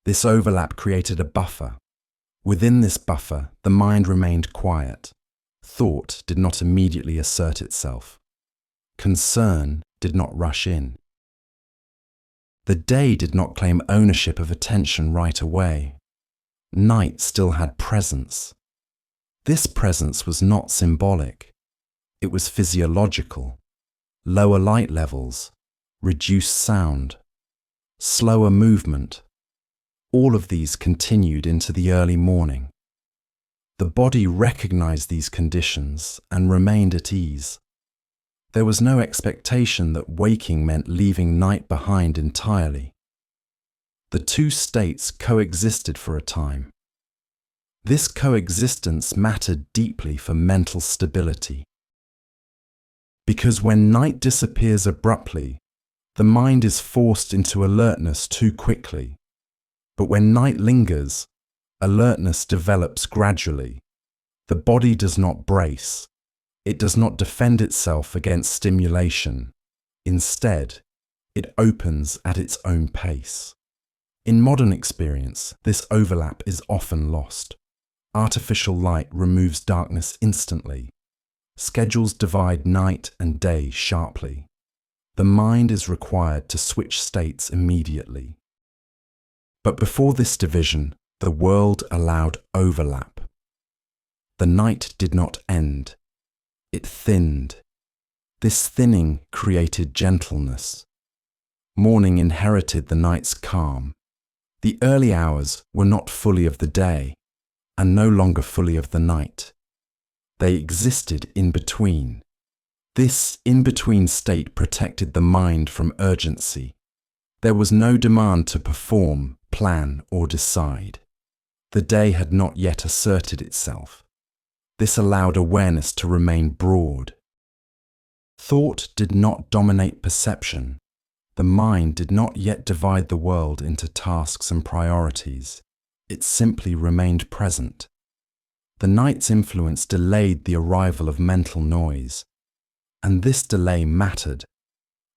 This overlap created a buffer. Within this buffer, the mind remained quiet. Thought did not immediately assert itself. Concern did not rush in. The day did not claim ownership of attention right away. Night still had presence. This presence was not symbolic. It was physiological. Lower light levels, reduced sound, slower movement. All of these continued into the early morning. The body recognized these conditions and remained at ease. There was no expectation that waking meant leaving night behind entirely. The two states coexisted for a time. This coexistence mattered deeply for mental stability. Because when night disappears abruptly, the mind is forced into alertness too quickly. But when night lingers, alertness develops gradually. The body does not brace. It does not defend itself against stimulation. Instead, it opens at its own pace. In modern experience, this overlap is often lost. Artificial light removes darkness instantly. Schedules divide night and day sharply. The mind is required to switch states immediately. But before this division, the world allowed overlap. The night did not end. It thinned. This thinning created gentleness. Morning inherited the night's calm. The early hours were not fully of the day, and no longer fully of the night. They existed in between. This in-between state protected the mind from urgency. There was no demand to perform, plan, or decide. The day had not yet asserted itself. This allowed awareness to remain broad. Thought did not dominate perception. The mind did not yet divide the world into tasks and priorities. It simply remained present. The night's influence delayed the arrival of mental noise. And this delay mattered,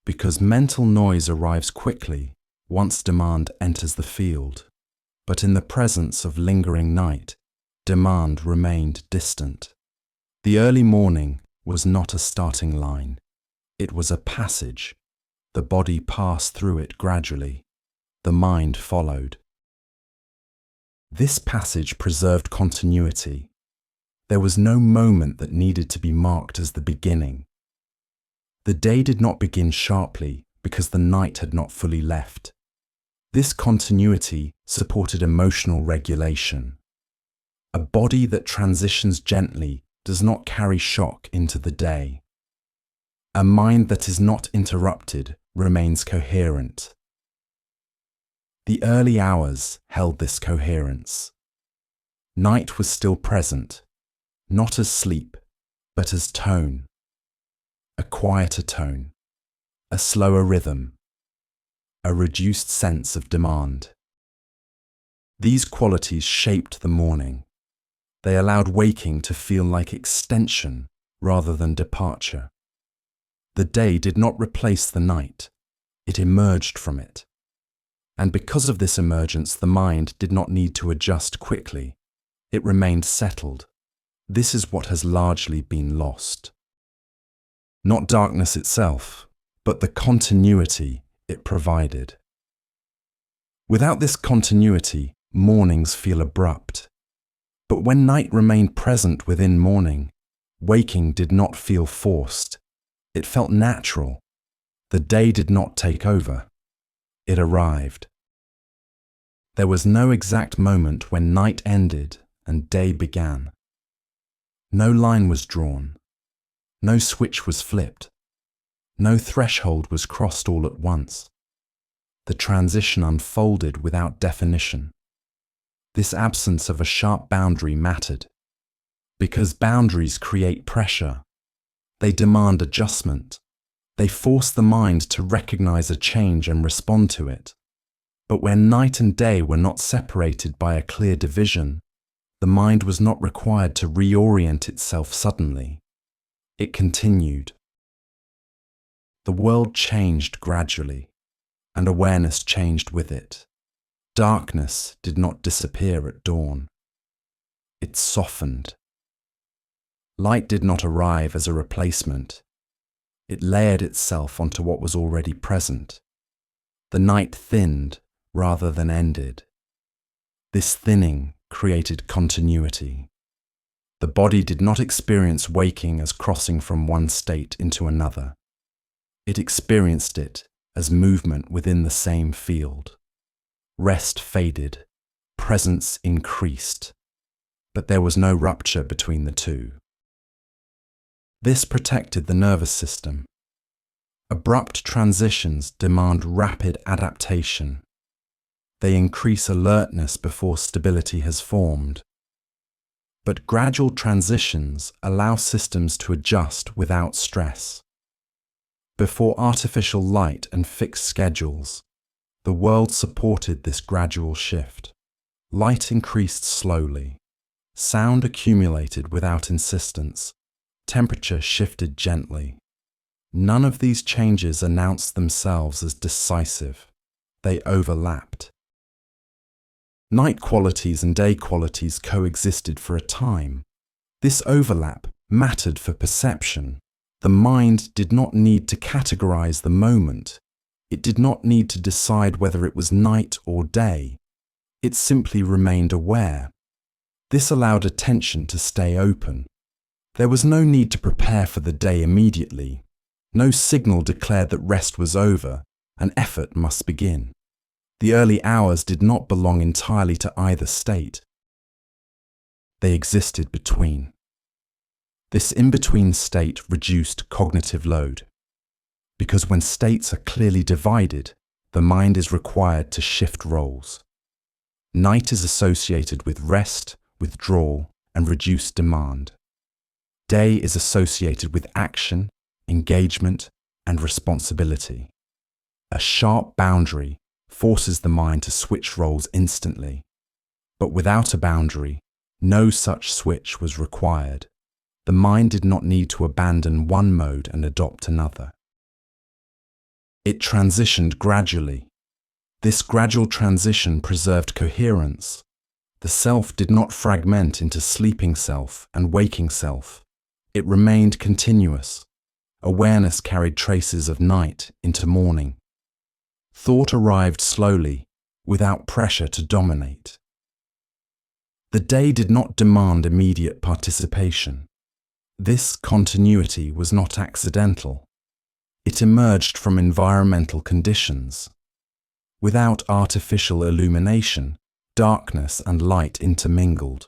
because mental noise arrives quickly once demand enters the field. But in the presence of lingering night, demand remained distant. The early morning was not a starting line. It was a passage. The body passed through it gradually. The mind followed. This passage preserved continuity. There was no moment that needed to be marked as the beginning. The day did not begin sharply because the night had not fully left. This continuity supported emotional regulation. A body that transitions gently does not carry shock into the day. A mind that is not interrupted remains coherent. The early hours held this coherence. Night was still present, not as sleep, but as tone. A quieter tone, a slower rhythm, a reduced sense of demand. These qualities shaped the morning. They allowed waking to feel like extension rather than departure. The day did not replace the night. It emerged from it. And because of this emergence, the mind did not need to adjust quickly. It remained settled. This is what has largely been lost. Not darkness itself, but the continuity it provided. Without this continuity, mornings feel abrupt. But when night remained present within morning, waking did not feel forced. It felt natural. The day did not take over. It arrived. There was no exact moment when night ended and day began. No line was drawn. No switch was flipped. No threshold was crossed all at once. The transition unfolded without definition. This absence of a sharp boundary mattered, because boundaries create pressure. They demand adjustment. They force the mind to recognize a change and respond to it. But when night and day were not separated by a clear division, the mind was not required to reorient itself suddenly. It continued. The world changed gradually, and awareness changed with it. Darkness did not disappear at dawn. It softened. Light did not arrive as a replacement. It layered itself onto what was already present. The night thinned rather than ended. This thinning created continuity. The body did not experience waking as crossing from one state into another. It experienced it as movement within the same field. Rest faded, presence increased, but there was no rupture between the two. This protected the nervous system. Abrupt transitions demand rapid adaptation. They increase alertness before stability has formed. But gradual transitions allow systems to adjust without stress. Before artificial light and fixed schedules, the world supported this gradual shift. Light increased slowly. Sound accumulated without insistence. Temperature shifted gently. None of these changes announced themselves as decisive. They overlapped. Night qualities and day qualities coexisted for a time. This overlap mattered for perception. The mind did not need to categorize the moment. It did not need to decide whether it was night or day. It simply remained aware. This allowed attention to stay open. There was no need to prepare for the day immediately. No signal declared that rest was over, and effort must begin. The early hours did not belong entirely to either state. They existed between. This in-between state reduced cognitive load. Because when states are clearly divided, the mind is required to shift roles. Night is associated with rest, withdrawal, and reduced demand. Day is associated with action, engagement, and responsibility. A sharp boundary forces the mind to switch roles instantly. But without a boundary, no such switch was required. The mind did not need to abandon one mode and adopt another. It transitioned gradually. This gradual transition preserved coherence. The self did not fragment into sleeping self and waking self. It remained continuous. Awareness carried traces of night into morning. Thought arrived slowly, without pressure to dominate. The day did not demand immediate participation. This continuity was not accidental. It emerged from environmental conditions. Without artificial illumination, darkness and light intermingled.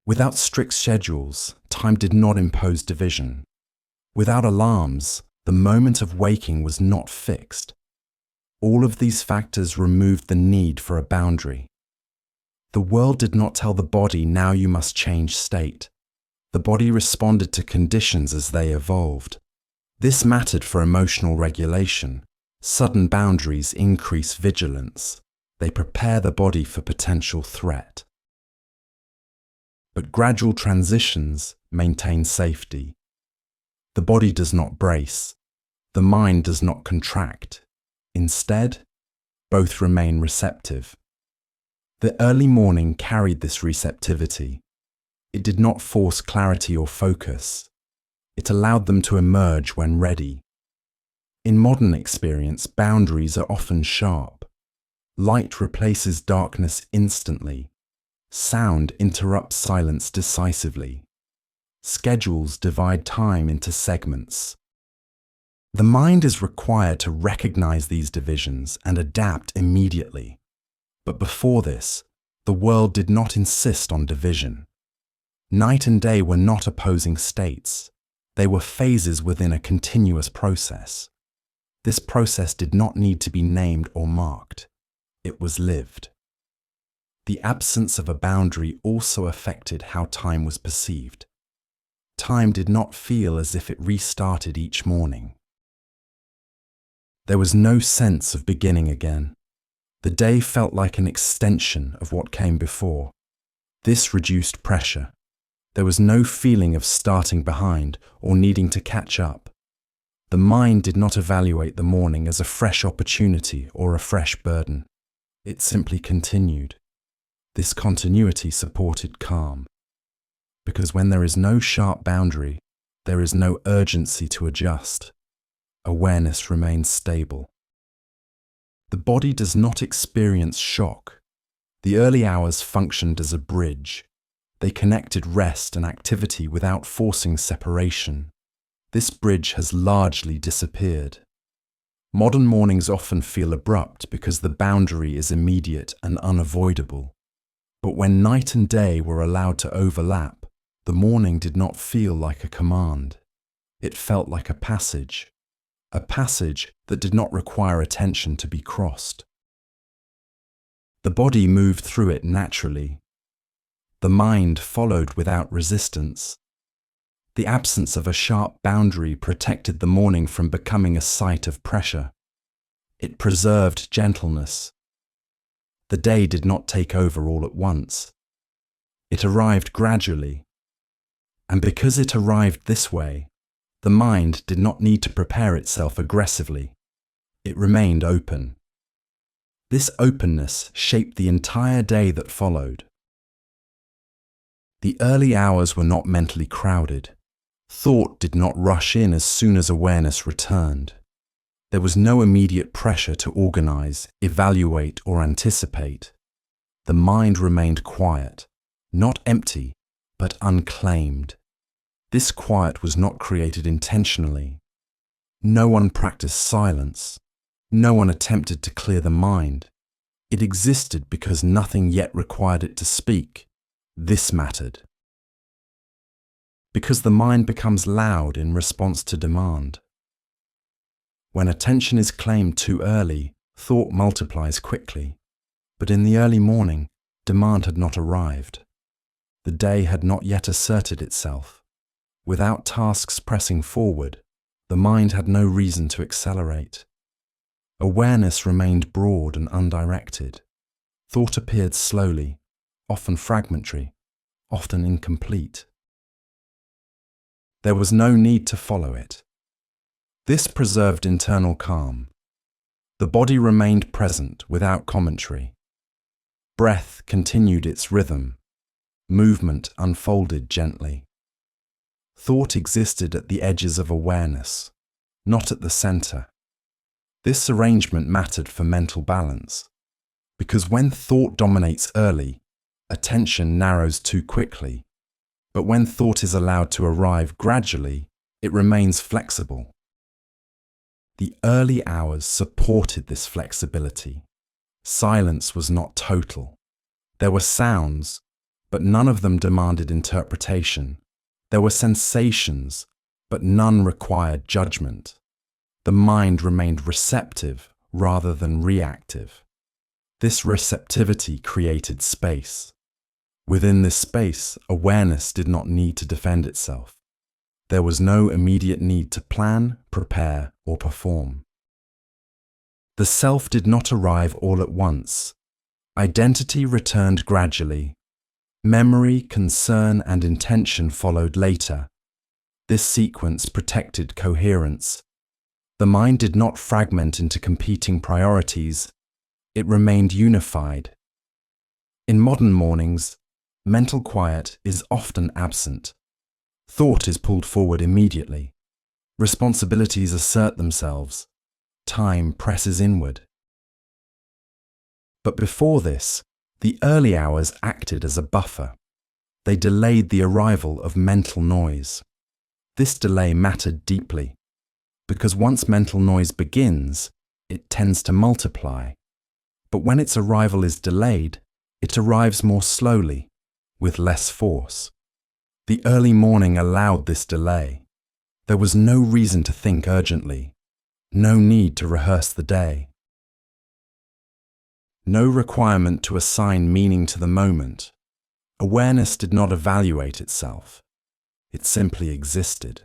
Without strict schedules, time did not impose division. Without alarms, the moment of waking was not fixed. All of these factors removed the need for a boundary. The world did not tell the body, now you must change state. The body responded to conditions as they evolved. This mattered for emotional regulation. Sudden boundaries increase vigilance. They prepare the body for potential threat. But gradual transitions maintain safety. The body does not brace. The mind does not contract. Instead, both remain receptive. The early morning carried this receptivity. It did not force clarity or focus. It allowed them to emerge when ready. In modern experience, boundaries are often sharp. Light replaces darkness instantly. Sound interrupts silence decisively. Schedules divide time into segments. The mind is required to recognize these divisions and adapt immediately. But before this, the world did not insist on division. Night and day were not opposing states. They were phases within a continuous process. This process did not need to be named or marked. It was lived. The absence of a boundary also affected how time was perceived. Time did not feel as if it restarted each morning. There was no sense of beginning again. The day felt like an extension of what came before. This reduced pressure. There was no feeling of starting behind or needing to catch up. The mind did not evaluate the morning as a fresh opportunity or a fresh burden. It simply continued. This continuity supported calm. Because when there is no sharp boundary, there is no urgency to adjust. Awareness remains stable. The body does not experience shock. The early hours functioned as a bridge. They connected rest and activity without forcing separation. This bridge has largely disappeared. Modern mornings often feel abrupt because the boundary is immediate and unavoidable. But when night and day were allowed to overlap, the morning did not feel like a command. It felt like a passage that did not require attention to be crossed. The body moved through it naturally. The mind followed without resistance. The absence of a sharp boundary protected the morning from becoming a site of pressure. It preserved gentleness. The day did not take over all at once. It arrived gradually. And because it arrived this way, the mind did not need to prepare itself aggressively. It remained open. This openness shaped the entire day that followed. The early hours were not mentally crowded. Thought did not rush in as soon as awareness returned. There was no immediate pressure to organize, evaluate, or anticipate. The mind remained quiet, not empty, but unclaimed. This quiet was not created intentionally. No one practiced silence. No one attempted to clear the mind. It existed because nothing yet required it to speak. This mattered. Because the mind becomes loud in response to demand. When attention is claimed too early, thought multiplies quickly. But in the early morning, demand had not arrived. The day had not yet asserted itself. Without tasks pressing forward, the mind had no reason to accelerate. Awareness remained broad and undirected. Thought appeared slowly, often fragmentary, often incomplete. There was no need to follow it. This preserved internal calm. The body remained present without commentary. Breath continued its rhythm. Movement unfolded gently. Thought existed at the edges of awareness, not at the center. This arrangement mattered for mental balance, because when thought dominates early, attention narrows too quickly. But when thought is allowed to arrive gradually, it remains flexible. The early hours supported this flexibility. Silence was not total. There were sounds, but none of them demanded interpretation. There were sensations, but none required judgment. The mind remained receptive rather than reactive. This receptivity created space. Within this space, awareness did not need to defend itself. There was no immediate need to plan, prepare, or perform. The self did not arrive all at once. Identity returned gradually. Memory, concern, and intention followed later. This sequence protected coherence. The mind did not fragment into competing priorities. It remained unified. In modern mornings, mental quiet is often absent. Thought is pulled forward immediately. Responsibilities assert themselves. Time presses inward. But before this, the early hours acted as a buffer. They delayed the arrival of mental noise. This delay mattered deeply, because once mental noise begins, it tends to multiply. But when its arrival is delayed, it arrives more slowly, with less force. The early morning allowed this delay. There was no reason to think urgently, no need to rehearse the day. No requirement to assign meaning to the moment. Awareness did not evaluate itself. It simply existed.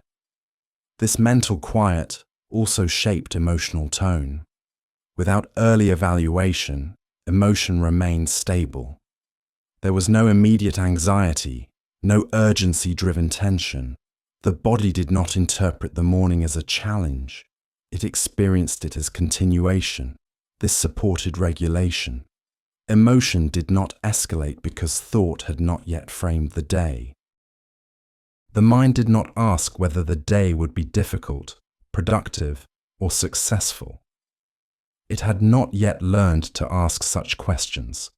This mental quiet also shaped emotional tone. Without early evaluation, emotion remained stable. There was no immediate anxiety, no urgency-driven tension. The body did not interpret the morning as a challenge. It experienced it as continuation. This supported regulation. Emotion did not escalate because thought had not yet framed the day. The mind did not ask whether the day would be difficult, productive, or successful. It had not yet learned to ask such questions.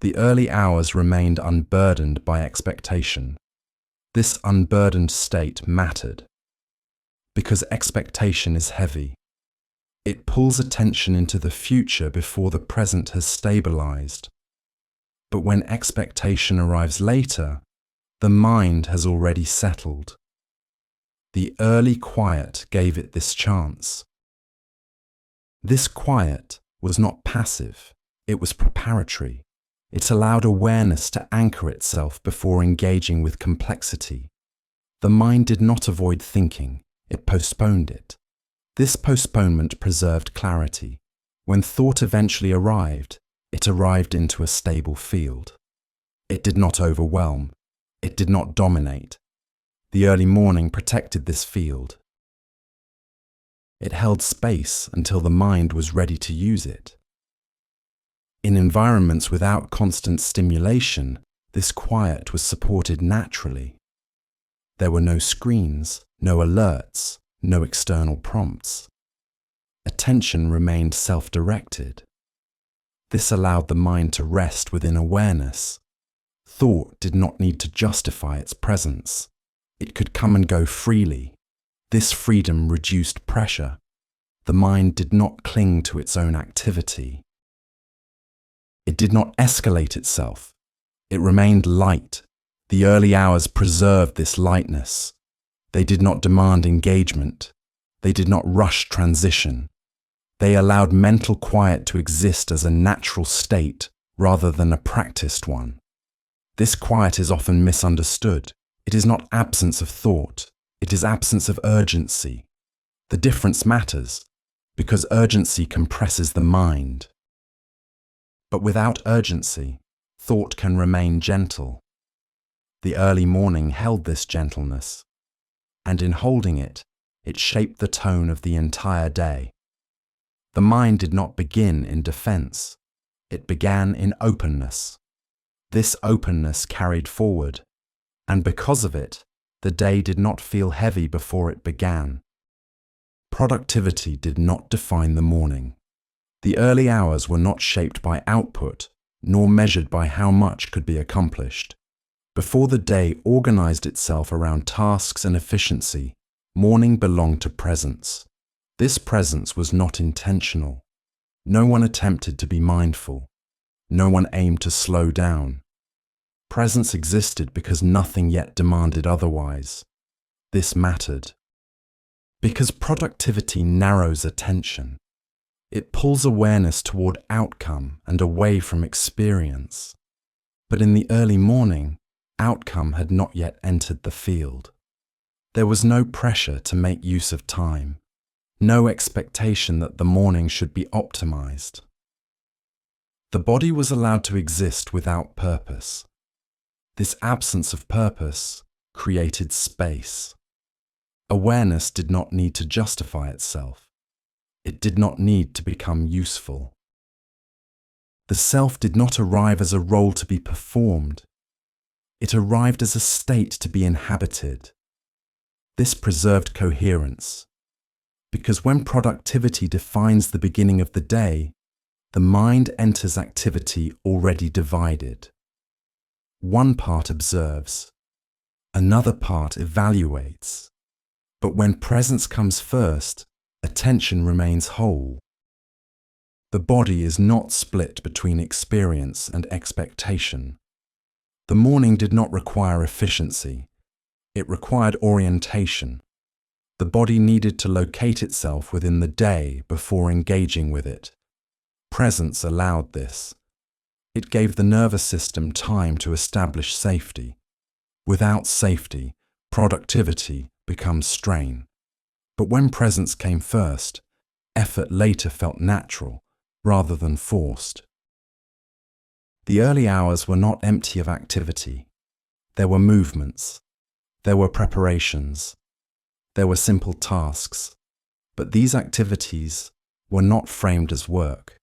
The early hours remained unburdened by expectation. This unburdened state mattered, because expectation is heavy. It pulls attention into the future before the present has stabilized. But when expectation arrives later, the mind has already settled. The early quiet gave it this chance. This quiet was not passive, It was preparatory. It allowed awareness to anchor itself before engaging with complexity. The mind did not avoid thinking, it postponed it. This postponement preserved clarity. When thought eventually arrived, it arrived into a stable field. It did not overwhelm. It did not dominate. The early morning protected this field. It held space until the mind was ready to use it. In environments without constant stimulation, this quiet was supported naturally. There were no screens, no alerts, no external prompts. Attention remained self-directed. This allowed the mind to rest within awareness. Thought did not need to justify its presence. It could come and go freely. This freedom reduced pressure. The mind did not cling to its own activity. It did not escalate itself. It remained light. The early hours preserved this lightness. They did not demand engagement. They did not rush transition. They allowed mental quiet to exist as a natural state rather than a practiced one. This quiet is often misunderstood. It is not absence of thought. It is absence of urgency. The difference matters because urgency compresses the mind. But without urgency, thought can remain gentle. The early morning held this gentleness, and in holding it, it shaped the tone of the entire day. The mind did not begin in defense. It began in openness. This openness carried forward, and because of it, the day did not feel heavy before it began. Productivity did not define the morning. The early hours were not shaped by output, nor measured by how much could be accomplished. Before the day organized itself around tasks and efficiency, morning belonged to presence. This presence was not intentional. No one attempted to be mindful. No one aimed to slow down. Presence existed because nothing yet demanded otherwise. This mattered. Because productivity narrows attention. It pulls awareness toward outcome and away from experience. But in the early morning, outcome had not yet entered the field. There was no pressure to make use of time, no expectation that the morning should be optimized. The body was allowed to exist without purpose. This absence of purpose created space. Awareness did not need to justify itself. It did not need to become useful. The self did not arrive as a role to be performed. It arrived as a state to be inhabited. This preserved coherence, because when productivity defines the beginning of the day, the mind enters activity already divided. One part observes, another part evaluates. But when presence comes first, attention remains whole. The body is not split between experience and expectation. The morning did not require efficiency. It required orientation. The body needed to locate itself within the day before engaging with it. Presence allowed this. It gave the nervous system time to establish safety. Without safety, productivity becomes strain. But when presence came first, effort later felt natural rather than forced. The early hours were not empty of activity. There were movements. There were preparations. There were simple tasks. But these activities were not framed as work.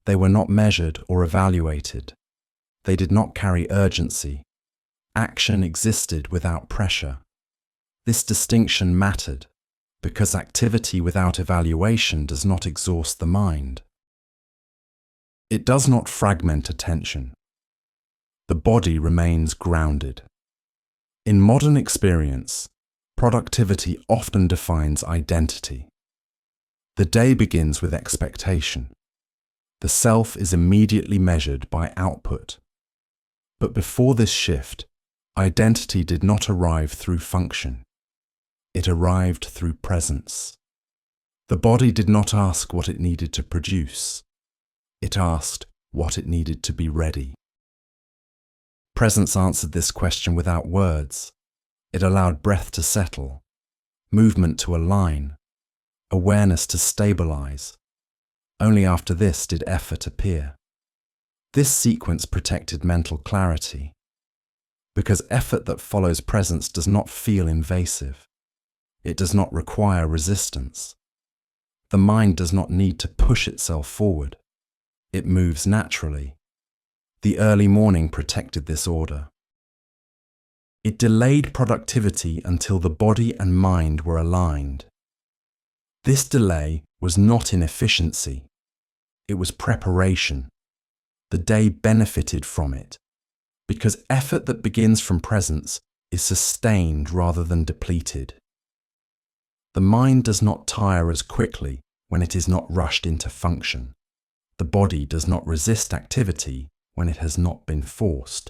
They were not measured or evaluated. They did not carry urgency. Action existed without pressure. This distinction mattered, because activity without evaluation does not exhaust the mind. It does not fragment attention. The body remains grounded. In modern experience, productivity often defines identity. The day begins with expectation. The self is immediately measured by output. But before this shift, identity did not arrive through function. It arrived through presence. The body did not ask what it needed to produce. It asked, what it needed to be ready. Presence answered this question without words. It allowed breath to settle, movement to align, awareness to stabilize. Only after this did effort appear. This sequence protected mental clarity, because effort that follows presence does not feel invasive. It does not require resistance. The mind does not need to push itself forward. It moves naturally. The early morning protected this order. It delayed productivity until the body and mind were aligned. This delay was not inefficiency. It was preparation. The day benefited from it, because effort that begins from presence is sustained rather than depleted. The mind does not tire as quickly when it is not rushed into function. The body does not resist activity when it has not been forced.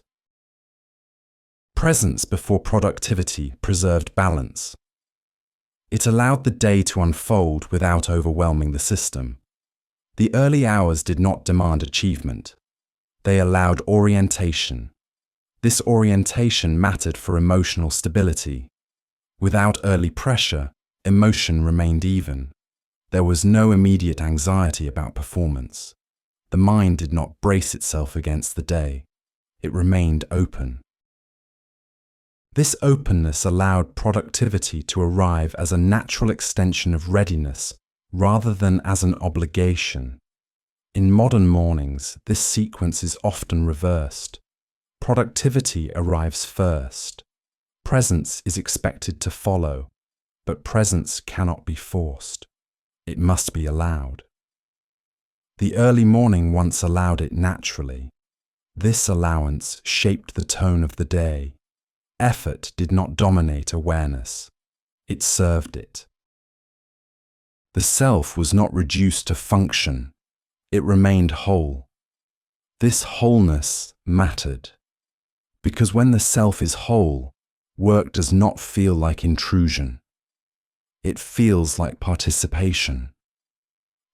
Presence before productivity preserved balance. It allowed the day to unfold without overwhelming the system. The early hours did not demand achievement. They allowed orientation. This orientation mattered for emotional stability. Without early pressure, emotion remained even. There was no immediate anxiety about performance. The mind did not brace itself against the day. It remained open. This openness allowed productivity to arrive as a natural extension of readiness rather than as an obligation. In modern mornings, this sequence is often reversed. Productivity arrives first. Presence is expected to follow, but presence cannot be forced. It must be allowed. The early morning once allowed it naturally. This allowance shaped the tone of the day. Effort did not dominate awareness. It served it. The self was not reduced to function. It remained whole. This wholeness mattered, because when the self is whole, work does not feel like intrusion. It feels like participation.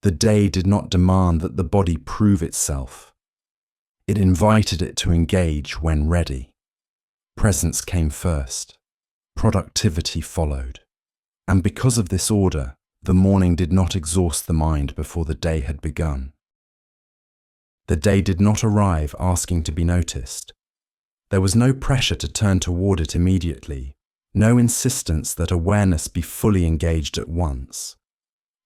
The day did not demand that the body prove itself. It invited it to engage when ready. Presence came first. Productivity followed. And because of this order, the morning did not exhaust the mind before the day had begun. The day did not arrive asking to be noticed. There was no pressure to turn toward it immediately, no insistence that awareness be fully engaged at once.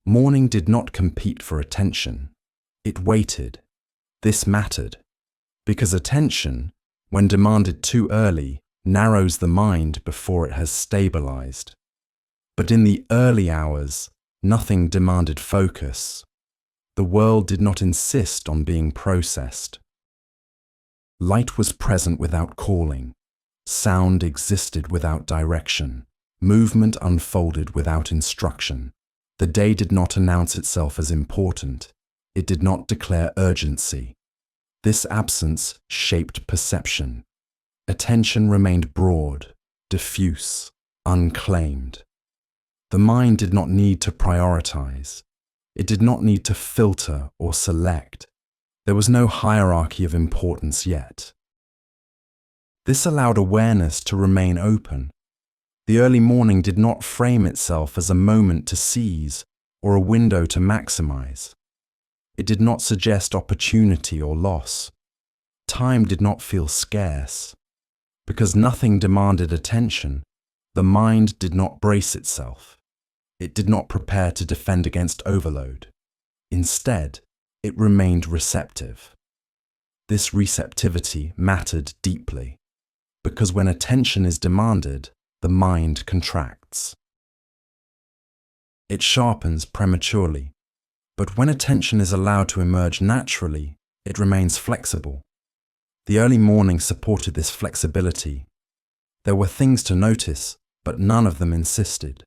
Morning did not compete for attention. It waited. This mattered, because attention, when demanded too early, narrows the mind before it has stabilized. But in the early hours, nothing demanded focus. The world did not insist on being processed. Light was present without calling. Sound existed without direction. Movement unfolded without instruction. The day did not announce itself as important. It did not declare urgency. This absence shaped perception. Attention remained broad, diffuse, unclaimed. The mind did not need to prioritize. It did not need to filter or select. There was no hierarchy of importance yet. This allowed awareness to remain open. The early morning did not frame itself as a moment to seize or a window to maximize. It did not suggest opportunity or loss. Time did not feel scarce. Because nothing demanded attention, the mind did not brace itself. It did not prepare to defend against overload. Instead, it remained receptive. This receptivity mattered deeply, because when attention is demanded, the mind contracts. It sharpens prematurely, but when attention is allowed to emerge naturally, it remains flexible. The early morning supported this flexibility. There were things to notice, but none of them insisted.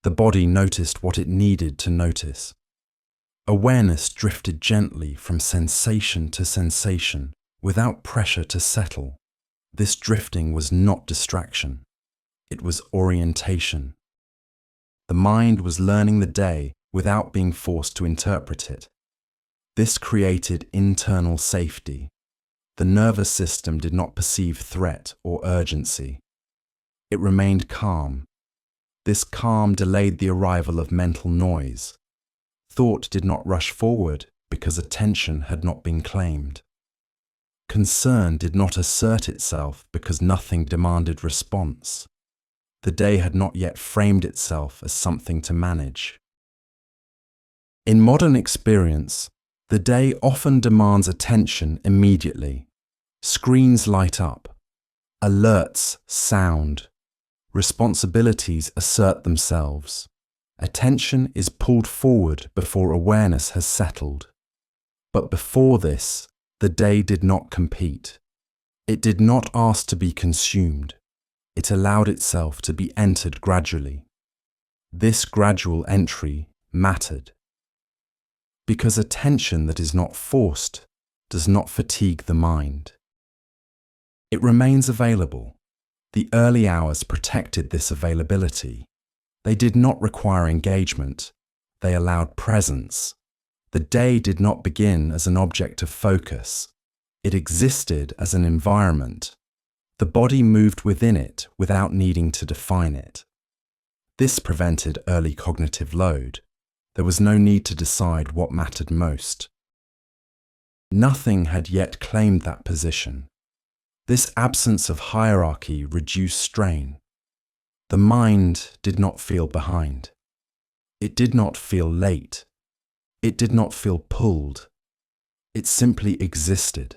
The body noticed what it needed to notice. Awareness drifted gently from sensation to sensation, without pressure to settle. This drifting was not distraction. It was orientation. The mind was learning the day without being forced to interpret it. This created internal safety. The nervous system did not perceive threat or urgency. It remained calm. This calm delayed the arrival of mental noise. Thought did not rush forward because attention had not been claimed. Concern did not assert itself because nothing demanded response. The day had not yet framed itself as something to manage. In modern experience, the day often demands attention immediately. Screens light up, alerts sound, responsibilities assert themselves. Attention is pulled forward before awareness has settled. But before this, the day did not compete. It did not ask to be consumed. It allowed itself to be entered gradually. This gradual entry mattered. Because attention that is not forced does not fatigue the mind. It remains available. The early hours protected this availability. They did not require engagement. They allowed presence. The day did not begin as an object of focus. It existed as an environment. The body moved within it without needing to define it. This prevented early cognitive load. There was no need to decide what mattered most. Nothing had yet claimed that position. This absence of hierarchy reduced strain. The mind did not feel behind. It did not feel late. It did not feel pulled. It simply existed.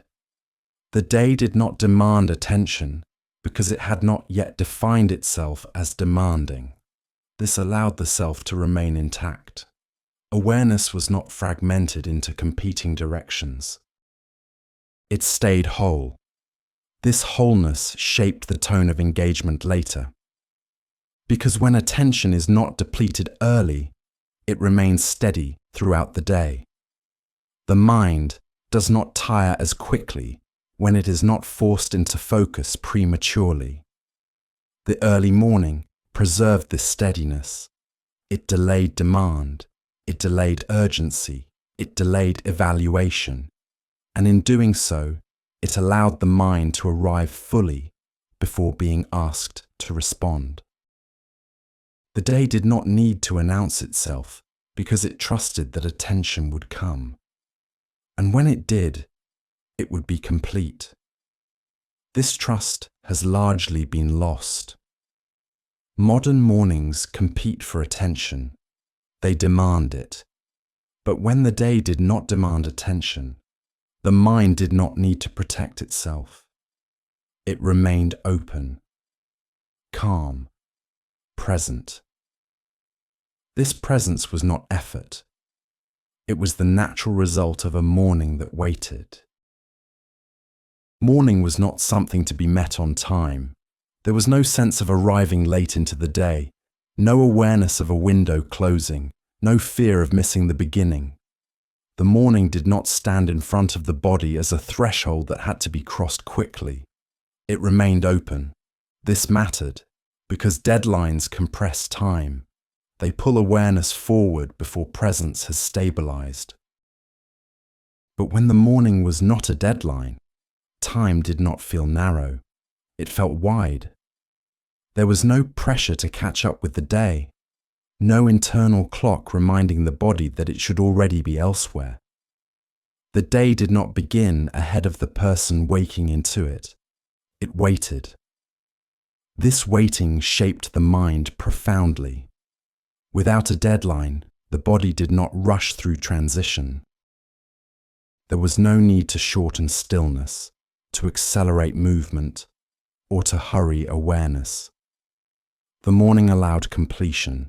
The day did not demand attention because it had not yet defined itself as demanding. This allowed the self to remain intact. Awareness was not fragmented into competing directions. It stayed whole. This wholeness shaped the tone of engagement later. Because when attention is not depleted early, it remains steady throughout the day. The mind does not tire as quickly when it is not forced into focus prematurely. The early morning preserved this steadiness. It delayed demand. It delayed urgency. It delayed evaluation. And in doing so, it allowed the mind to arrive fully before being asked to respond. The day did not need to announce itself because it trusted that attention would come. And when it did, it would be complete. This trust has largely been lost. Modern mornings compete for attention. They demand it. But when the day did not demand attention, the mind did not need to protect itself. It remained open, calm, present. This presence was not effort. It was the natural result of a morning that waited. Morning was not something to be met on time. There was no sense of arriving late into the day, no awareness of a window closing, no fear of missing the beginning. The morning did not stand in front of the body as a threshold that had to be crossed quickly. It remained open. This mattered because deadlines compress time. They pull awareness forward before presence has stabilized. But when the morning was not a deadline, time did not feel narrow. It felt wide. There was no pressure to catch up with the day, no internal clock reminding the body that it should already be elsewhere. The day did not begin ahead of the person waking into it. It waited. This waiting shaped the mind profoundly. Without a deadline, the body did not rush through transition. There was no need to shorten stillness, to accelerate movement, or to hurry awareness. The morning allowed completion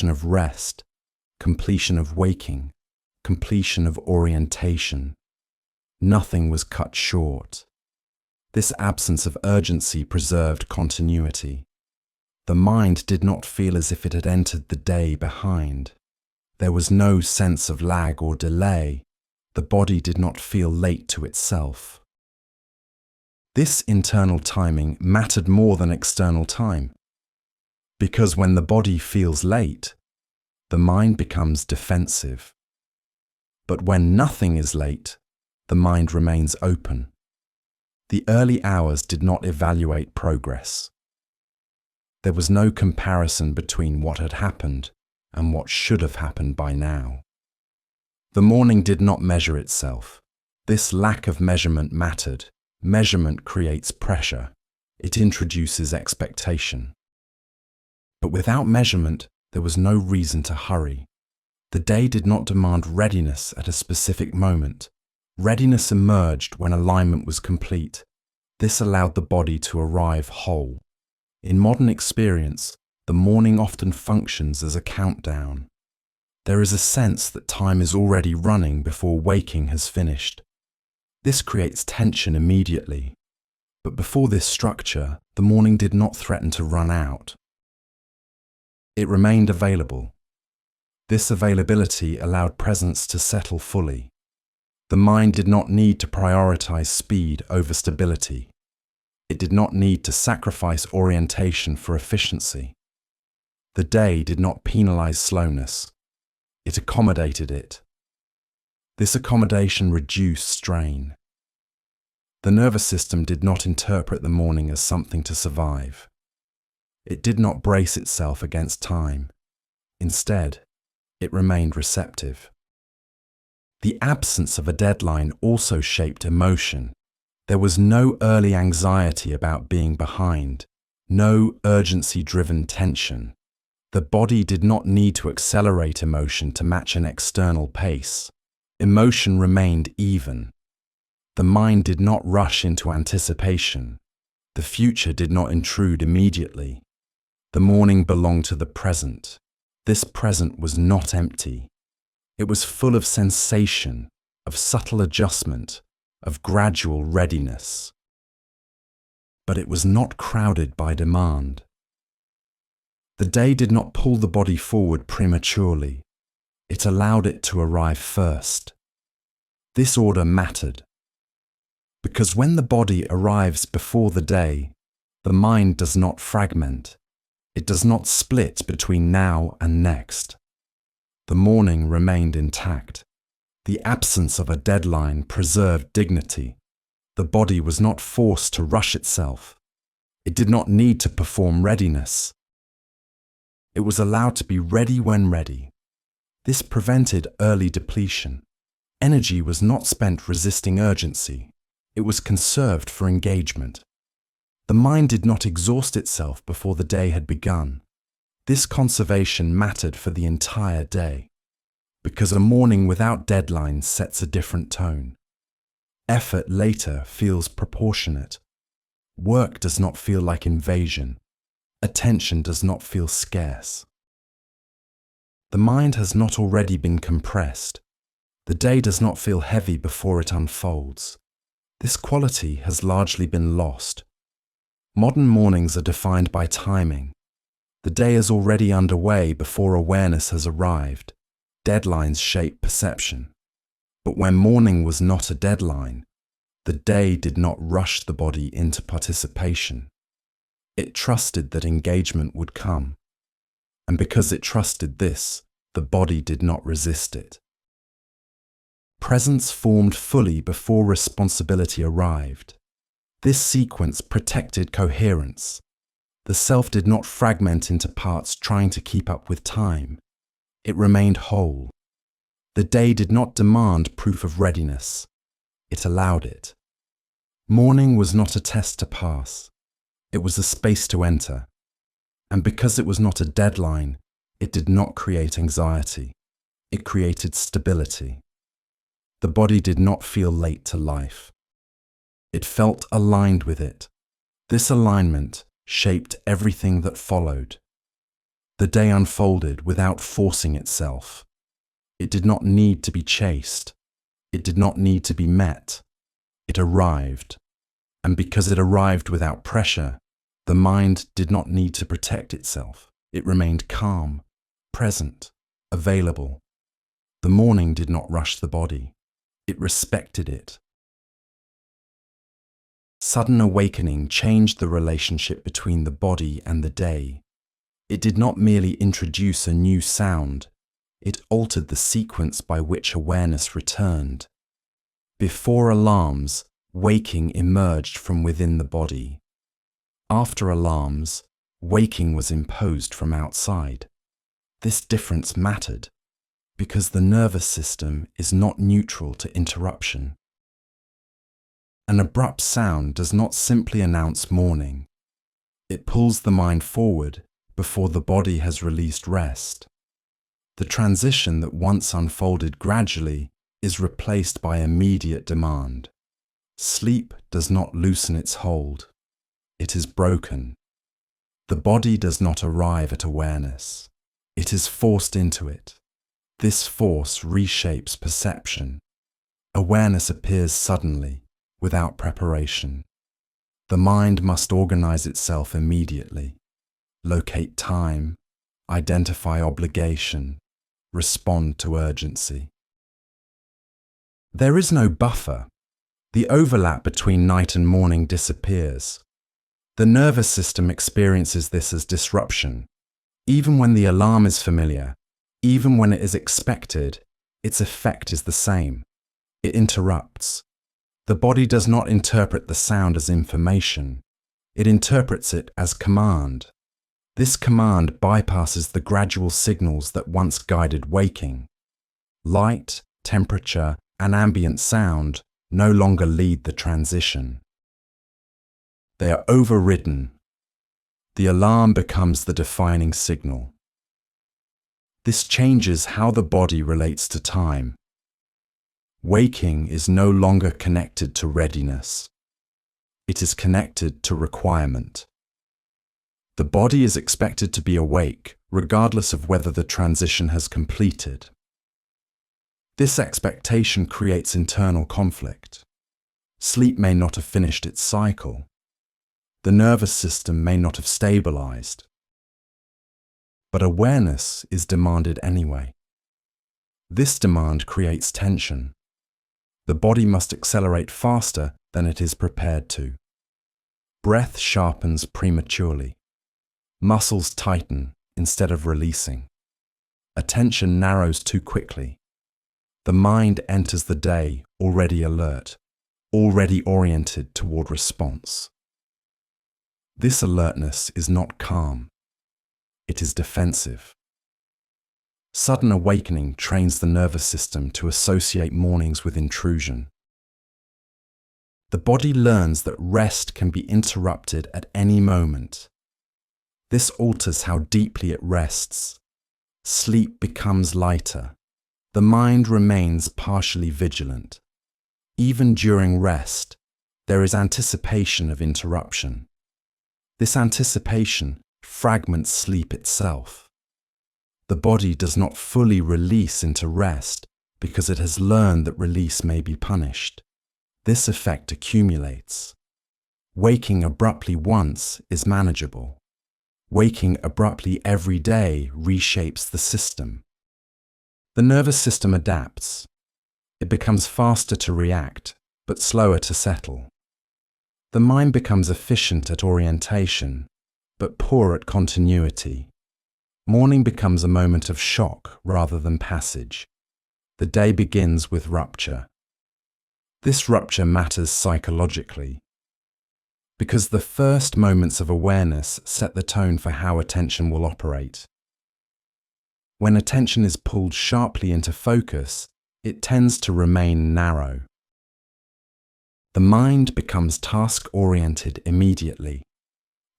of rest, completion of waking, completion of orientation. Nothing was cut short. This absence of urgency preserved continuity. The mind did not feel as if it had entered the day behind. There was no sense of lag or delay. The body did not feel late to itself. This internal timing mattered more than external time. Because when the body feels late, the mind becomes defensive. But when nothing is late, the mind remains open. The early hours did not evaluate progress. There was no comparison between what had happened and what should have happened by now. The morning did not measure itself. This lack of measurement mattered. Measurement creates pressure. It introduces expectation. But without measurement, there was no reason to hurry. The day did not demand readiness at a specific moment. Readiness emerged when alignment was complete. This allowed the body to arrive whole. In modern experience, the morning often functions as a countdown. There is a sense that time is already running before waking has finished. This creates tension immediately. But before this structure, the morning did not threaten to run out. It remained available. This availability allowed presence to settle fully. The mind did not need to prioritize speed over stability. It did not need to sacrifice orientation for efficiency. The day did not penalize slowness. It accommodated it. This accommodation reduced strain. The nervous system did not interpret the morning as something to survive. It did not brace itself against time. Instead, it remained receptive. The absence of a deadline also shaped emotion. There was no early anxiety about being behind, no urgency-driven tension. The body did not need to accelerate emotion to match an external pace. Emotion remained even. The mind did not rush into anticipation. The future did not intrude immediately. The morning belonged to the present. This present was not empty. It was full of sensation, of subtle adjustment, of gradual readiness. But it was not crowded by demand. The day did not pull the body forward prematurely. It allowed it to arrive first. This order mattered. Because when the body arrives before the day, the mind does not fragment. It does not split between now and next. The morning remained intact. The absence of a deadline preserved dignity. The body was not forced to rush itself. It did not need to perform readiness. It was allowed to be ready when ready. This prevented early depletion. Energy was not spent resisting urgency. It was conserved for engagement. The mind did not exhaust itself before the day had begun. This conservation mattered for the entire day, because a morning without deadlines sets a different tone. Effort later feels proportionate. Work does not feel like invasion. Attention does not feel scarce. The mind has not already been compressed. The day does not feel heavy before it unfolds. This quality has largely been lost. Modern mornings are defined by timing. The day is already underway before awareness has arrived. Deadlines shape perception. But when morning was not a deadline, the day did not rush the body into participation. It trusted that engagement would come. And because it trusted this, the body did not resist it. Presence formed fully before responsibility arrived. This sequence protected coherence. The self did not fragment into parts trying to keep up with time. It remained whole. The day did not demand proof of readiness. It allowed it. Morning was not a test to pass. It was a space to enter. And because it was not a deadline, it did not create anxiety. It created stability. The body did not feel late to life. It felt aligned with it. This alignment shaped everything that followed. The day unfolded without forcing itself. It did not need to be chased. It did not need to be met. It arrived. And because it arrived without pressure, the mind did not need to protect itself. It remained calm, present, available. The morning did not rush the body. It respected it. Sudden awakening changed the relationship between the body and the day. It did not merely introduce a new sound. it altered the sequence by which awareness returned. Before alarms, waking emerged from within the body. After alarms, waking was imposed from outside. This difference mattered because the nervous system is not neutral to interruption. An abrupt sound does not simply announce morning. It pulls the mind forward before the body has released rest. The transition that once unfolded gradually is replaced by immediate demand. Sleep does not loosen its hold. It is broken. The body does not arrive at awareness. It is forced into it. This force reshapes perception. Awareness appears suddenly, without preparation. The mind must organize itself immediately, locate time, identify obligation, respond to urgency. There is no buffer. The overlap between night and morning disappears. The nervous system experiences this as disruption. Even when the alarm is familiar, even when it is expected, its effect is the same. It interrupts. The body does not interpret the sound as information. It interprets it as command. This command bypasses the gradual signals that once guided waking. Light, temperature, and ambient sound no longer lead the transition. They are overridden. The alarm becomes the defining signal. This changes how the body relates to time. Waking is no longer connected to readiness. It is connected to requirement. The body is expected to be awake, regardless of whether the transition has completed. This expectation creates internal conflict. Sleep may not have finished its cycle. The nervous system may not have stabilized. But awareness is demanded anyway. This demand creates tension. The body must accelerate faster than it is prepared to. Breath sharpens prematurely. Muscles tighten instead of releasing. Attention narrows too quickly. The mind enters the day already alert, already oriented toward response. This alertness is not calm. It is defensive. Sudden awakening trains the nervous system to associate mornings with intrusion. The body learns that rest can be interrupted at any moment. This alters how deeply it rests. Sleep becomes lighter. The mind remains partially vigilant. Even during rest, there is anticipation of interruption. This anticipation fragments sleep itself. The body does not fully release into rest because it has learned that release may be punished. This effect accumulates. Waking abruptly once is manageable. Waking abruptly every day reshapes the system. The nervous system adapts. It becomes faster to react, but slower to settle. The mind becomes efficient at orientation, but poor at continuity. Morning becomes a moment of shock rather than passage. The day begins with rupture. This rupture matters psychologically, because the first moments of awareness set the tone for how attention will operate. When attention is pulled sharply into focus, it tends to remain narrow. The mind becomes task-oriented immediately.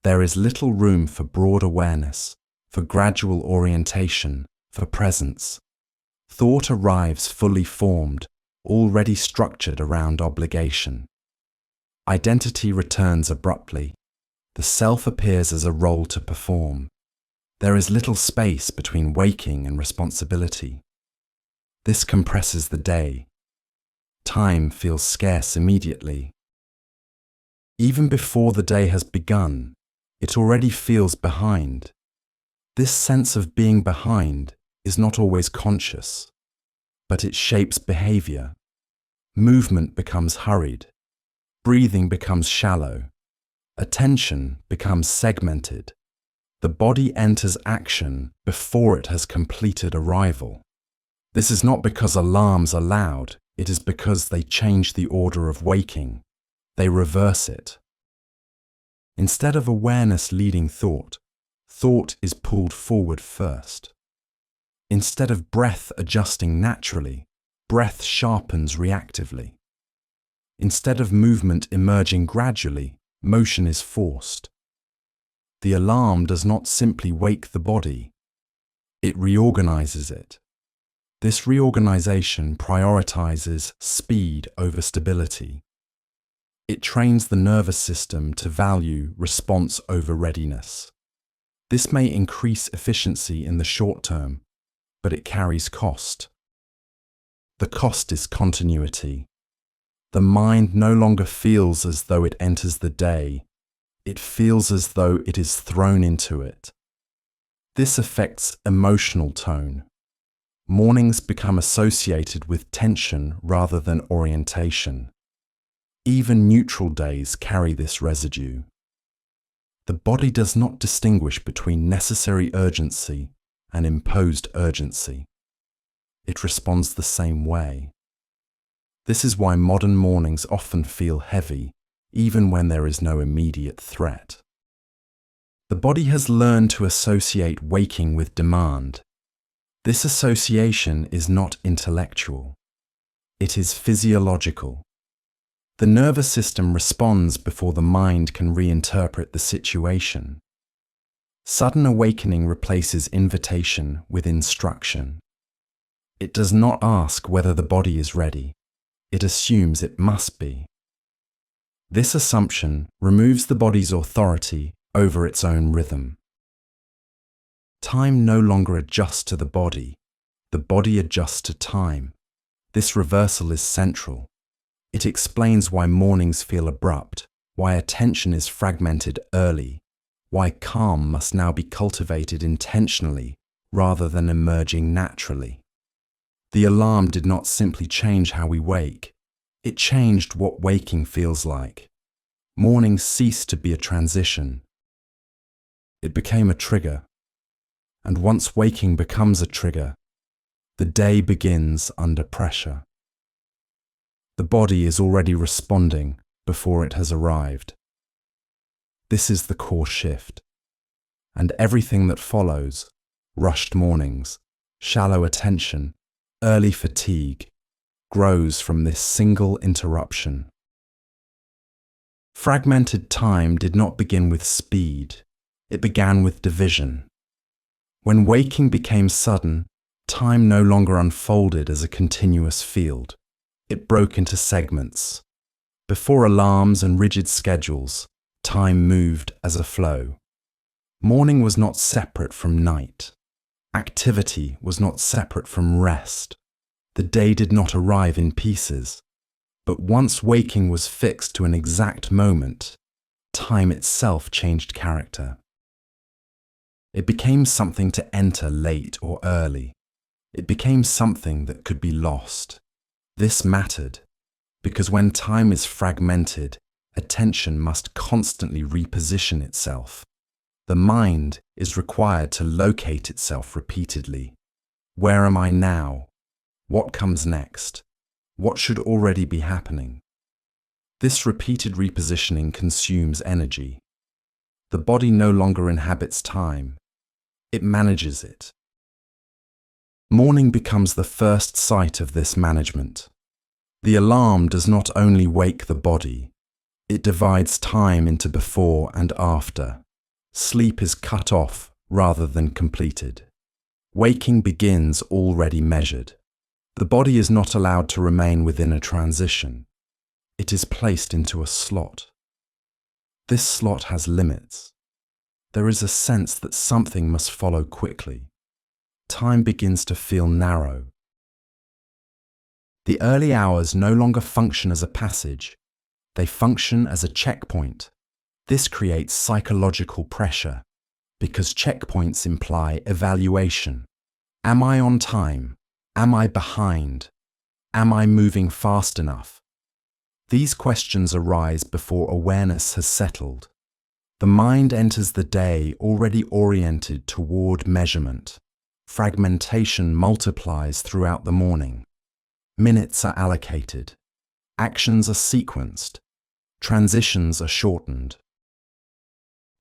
There is little room for broad awareness, for gradual orientation, for presence. Thought arrives fully formed, already structured around obligation. Identity returns abruptly. The self appears as a role to perform. There is little space between waking and responsibility. This compresses the day. Time feels scarce immediately. Even before the day has begun, it already feels behind. This sense of being behind is not always conscious, but it shapes behavior. Movement becomes hurried. Breathing becomes shallow. Attention becomes segmented. The body enters action before it has completed arrival. This is not because alarms are loud, it is because they change the order of waking. They reverse it. Instead of awareness leading thought, thought is pulled forward first. Instead of breath adjusting naturally, breath sharpens reactively. Instead of movement emerging gradually, motion is forced. The alarm does not simply wake the body, it reorganizes it. This reorganization prioritizes speed over stability. It trains the nervous system to value response over readiness. This may increase efficiency in the short term, but it carries cost. The cost is continuity. The mind no longer feels as though it enters the day. It feels as though it is thrown into it. This affects emotional tone. Mornings become associated with tension rather than orientation. Even neutral days carry this residue. The body does not distinguish between necessary urgency and imposed urgency. It responds the same way. This is why modern mornings often feel heavy, even when there is no immediate threat. The body has learned to associate waking with demand. This association is not intellectual. It is physiological. The nervous system responds before the mind can reinterpret the situation. Sudden awakening replaces invitation with instruction. It does not ask whether the body is ready. It assumes it must be. This assumption removes the body's authority over its own rhythm. Time no longer adjusts to the body adjusts to time. This reversal is central. It explains why mornings feel abrupt, why attention is fragmented early, why calm must now be cultivated intentionally rather than emerging naturally. The alarm did not simply change how we wake, it changed what waking feels like. Morning ceased to be a transition. It became a trigger. And once waking becomes a trigger, the day begins under pressure. The body is already responding before it has arrived. This is the core shift. And everything that follows, rushed mornings, shallow attention, early fatigue, grows from this single interruption. Fragmented time did not begin with speed, it began with division. When waking became sudden, time no longer unfolded as a continuous field. It broke into segments. Before alarms and rigid schedules, time moved as a flow. Morning was not separate from night. Activity was not separate from rest. The day did not arrive in pieces. But once waking was fixed to an exact moment, time itself changed character. It became something to enter late or early. It became something that could be lost. This mattered, because when time is fragmented, attention must constantly reposition itself. The mind is required to locate itself repeatedly. Where am I now? What comes next? What should already be happening? This repeated repositioning consumes energy. The body no longer inhabits time. It manages it. Morning becomes the first sight of this management. The alarm does not only wake the body, it divides time into before and after. Sleep is cut off rather than completed. Waking begins already measured. The body is not allowed to remain within a transition. It is placed into a slot. This slot has limits. There is a sense that something must follow quickly. Time begins to feel narrow. The early hours no longer function as a passage. They function as a checkpoint. This creates psychological pressure, because checkpoints imply evaluation. Am I on time? Am I behind? Am I moving fast enough? These questions arise before awareness has settled. The mind enters the day already oriented toward measurement. fragmentation multiplies throughout the morning. Minutes are allocated. Actions are sequenced. Transitions are shortened.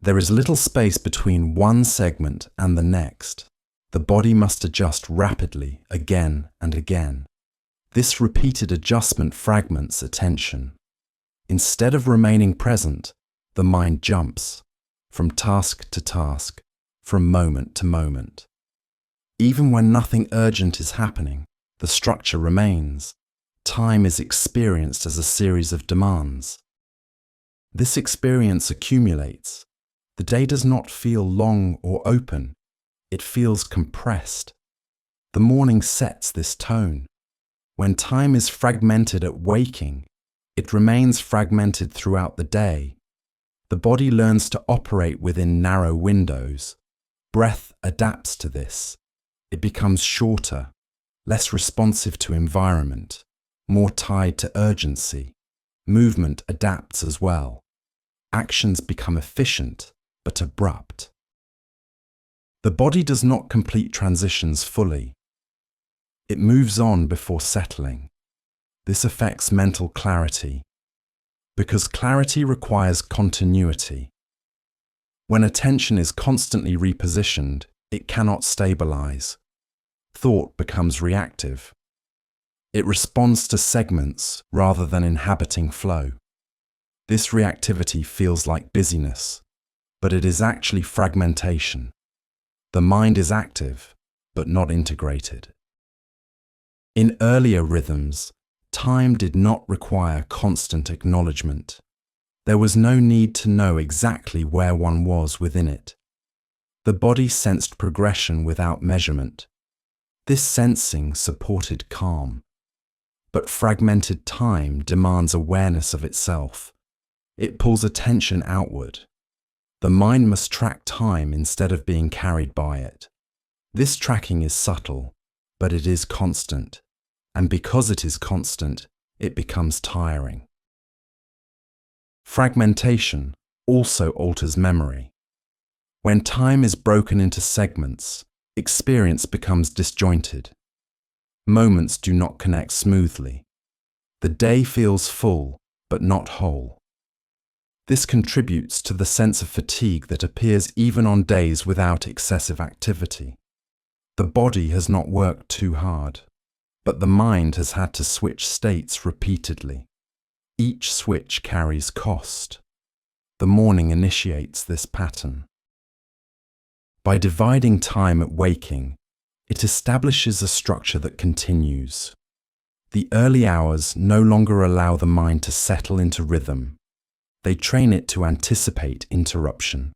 There is little space between one segment and the next. The body must adjust rapidly again and again. This repeated adjustment fragments attention. Instead of remaining present, the mind jumps from task to task, from moment to moment. Even when nothing urgent is happening, the structure remains. Time is experienced as a series of demands. This experience accumulates. The day does not feel long or open. It feels compressed. The morning sets this tone. When time is fragmented at waking, it remains fragmented throughout the day. The body learns to operate within narrow windows. Breath adapts to this. It becomes shorter, less responsive to environment, more tied to urgency. Movement adapts as well. Actions become efficient, but abrupt. The body does not complete transitions fully. It moves on before settling. This affects mental clarity, because clarity requires continuity. When attention is constantly repositioned, it cannot stabilize. Thought becomes reactive. It responds to segments rather than inhabiting flow. This reactivity feels like busyness, but it is actually fragmentation. The mind is active, but not integrated. In earlier rhythms, time did not require constant acknowledgement. There was no need to know exactly where one was within it. The body sensed progression without measurement. This sensing supported calm. But fragmented time demands awareness of itself. It pulls attention outward. The mind must track time instead of being carried by it. This tracking is subtle, but it is constant. And because it is constant, it becomes tiring. Fragmentation also alters memory. When time is broken into segments, experience becomes disjointed. Moments do not connect smoothly. The day feels full, but not whole. This contributes to the sense of fatigue that appears even on days without excessive activity. The body has not worked too hard, but the mind has had to switch states repeatedly. Each switch carries cost. The morning initiates this pattern. By dividing time at waking, it establishes a structure that continues. The early hours no longer allow the mind to settle into rhythm. They train it to anticipate interruption.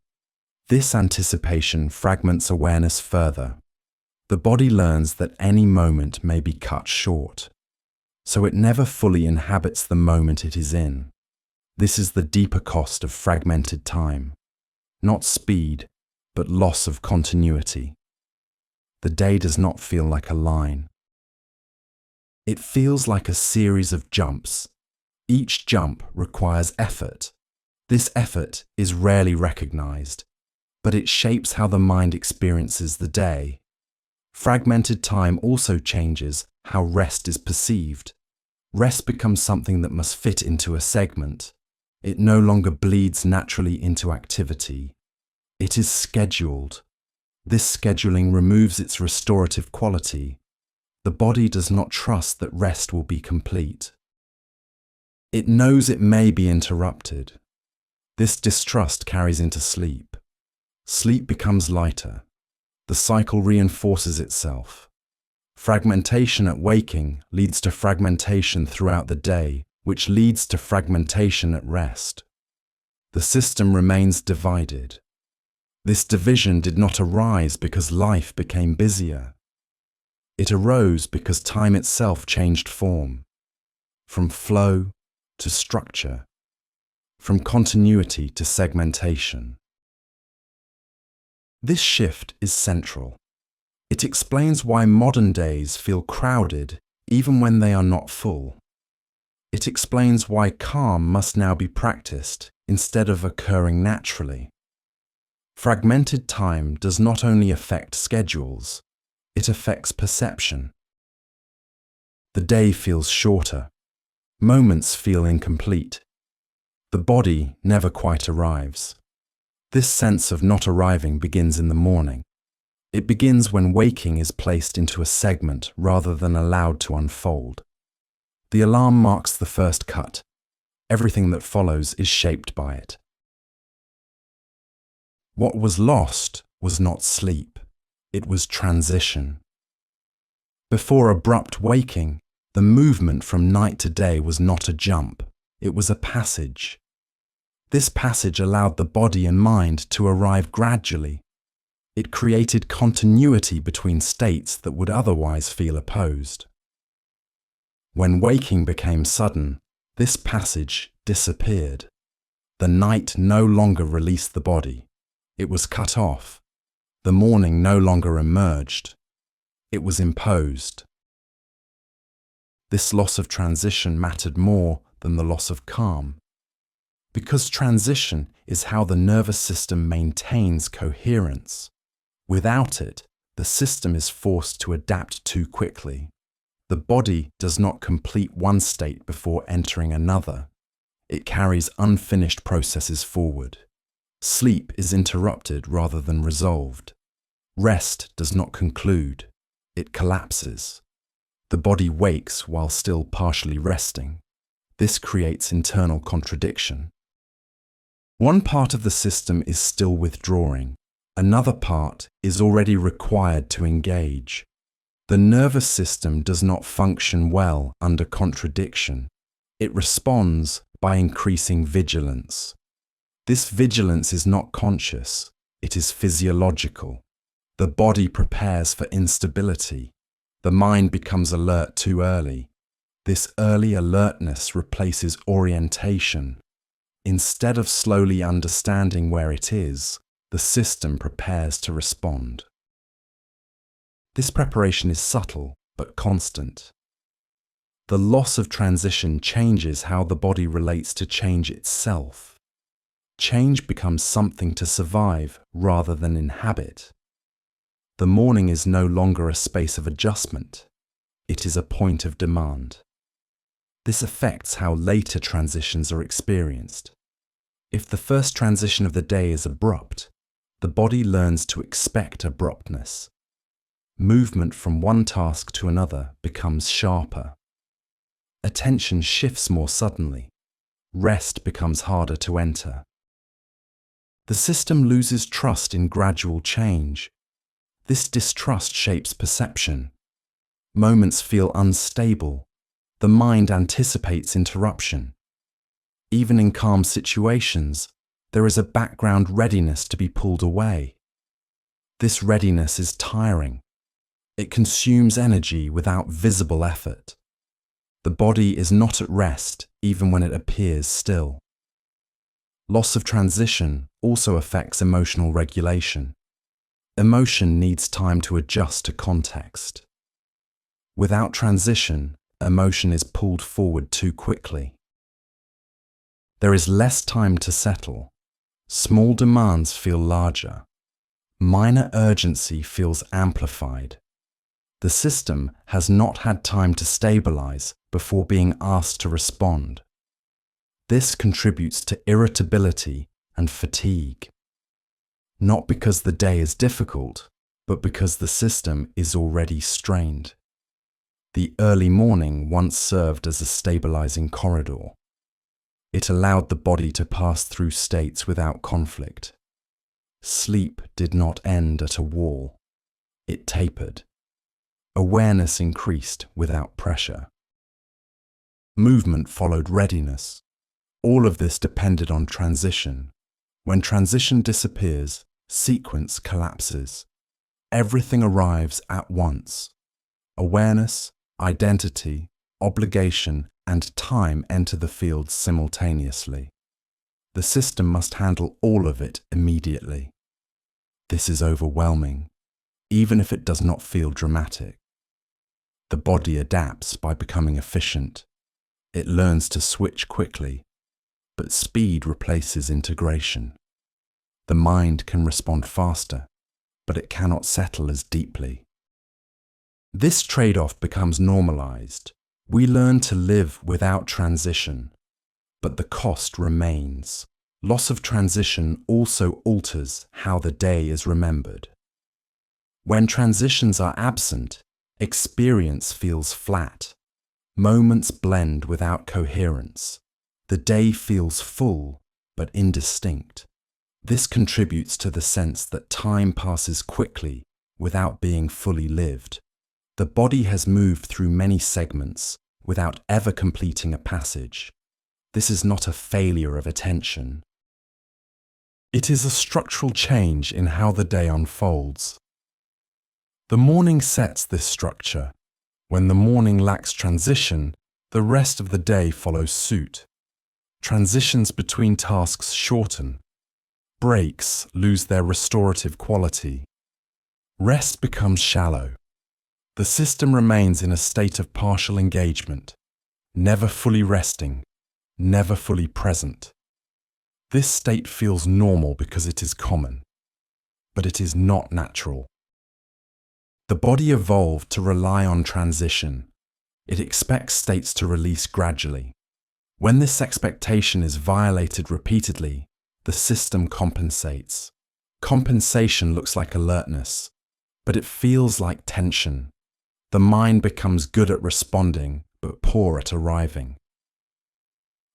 This anticipation fragments awareness further. The body learns that any moment may be cut short, so it never fully inhabits the moment it is in. This is the deeper cost of fragmented time. Not speed, but loss of continuity. The day does not feel like a line. It feels like a series of jumps. Each jump requires effort. This effort is rarely recognized, but it shapes how the mind experiences the day. Fragmented time also changes how rest is perceived. Rest becomes something that must fit into a segment. It no longer bleeds naturally into activity. It is scheduled. This scheduling removes its restorative quality. The body does not trust that rest will be complete. It knows it may be interrupted. This distrust carries into sleep. Sleep becomes lighter. The cycle reinforces itself. Fragmentation at waking leads to fragmentation throughout the day, which leads to fragmentation at rest. The system remains divided. This division did not arise because life became busier. It arose because time itself changed form, from flow to structure, from continuity to segmentation. This shift is central. It explains why modern days feel crowded even when they are not full. It explains why calm must now be practiced instead of occurring naturally. Fragmented time does not only affect schedules, it affects perception. The day feels shorter. Moments feel incomplete. The body never quite arrives. This sense of not arriving begins in the morning. It begins when waking is placed into a segment rather than allowed to unfold. The alarm marks the first cut. Everything that follows is shaped by it. What was lost was not sleep. It was transition. Before abrupt waking, the movement from night to day was not a jump. It was a passage. This passage allowed the body and mind to arrive gradually. It created continuity between states that would otherwise feel opposed. When waking became sudden, this passage disappeared. The night no longer released the body. It was cut off. The morning no longer emerged. It was imposed. This loss of transition mattered more than the loss of calm. Because transition is how the nervous system maintains coherence. Without it, the system is forced to adapt too quickly. The body does not complete one state before entering another. It carries unfinished processes forward. Sleep is interrupted rather than resolved. Rest does not conclude. It collapses. The body wakes while still partially resting. This creates internal contradiction. One part of the system is still withdrawing. Another part is already required to engage. The nervous system does not function well under contradiction. It responds by increasing vigilance. This vigilance is not conscious. It is physiological. The body prepares for instability. The mind becomes alert too early. This early alertness replaces orientation. Instead of slowly understanding where it is, the system prepares to respond. This preparation is subtle but constant. The loss of transition changes how the body relates to change itself. Change becomes something to survive rather than inhabit. The morning is no longer a space of adjustment. It is a point of demand. This affects how later transitions are experienced. If the first transition of the day is abrupt, the body learns to expect abruptness. Movement from one task to another becomes sharper. Attention shifts more suddenly. Rest becomes harder to enter. The system loses trust in gradual change. This distrust shapes perception. Moments feel unstable. The mind anticipates interruption. Even in calm situations, there is a background readiness to be pulled away. This readiness is tiring. It consumes energy without visible effort. The body is not at rest even when it appears still. Loss of transition also affects emotional regulation. Emotion needs time to adjust to context. Without transition, emotion is pulled forward too quickly. There is less time to settle. Small demands feel larger. Minor urgency feels amplified. The system has not had time to stabilize before being asked to respond. This contributes to irritability and fatigue. Not because the day is difficult, but because the system is already strained. The early morning once served as a stabilizing corridor. It allowed the body to pass through states without conflict. Sleep did not end at a wall. It tapered. Awareness increased without pressure. Movement followed readiness. All of this depended on transition. When transition disappears, sequence collapses. Everything arrives at once. Awareness, identity, obligation, and time enter the field simultaneously. The system must handle all of it immediately. This is overwhelming, even if it does not feel dramatic. The body adapts by becoming efficient. It learns to switch quickly, but speed replaces integration. The mind can respond faster, but it cannot settle as deeply. This trade-off becomes normalized. We learn to live without transition, but the cost remains. Loss of transition also alters how the day is remembered. When transitions are absent, experience feels flat. Moments blend without coherence. The day feels full but indistinct. This contributes to the sense that time passes quickly without being fully lived. The body has moved through many segments without ever completing a passage. This is not a failure of attention. It is a structural change in how the day unfolds. The morning sets this structure. When the morning lacks transition, the rest of the day follows suit. Transitions between tasks shorten. Breaks lose their restorative quality. Rest becomes shallow. The system remains in a state of partial engagement, never fully resting, never fully present. This state feels normal because it is common, but it is not natural. The body evolved to rely on transition. It expects states to release gradually. When this expectation is violated repeatedly, the system compensates. Compensation looks like alertness, but it feels like tension. The mind becomes good at responding, but poor at arriving.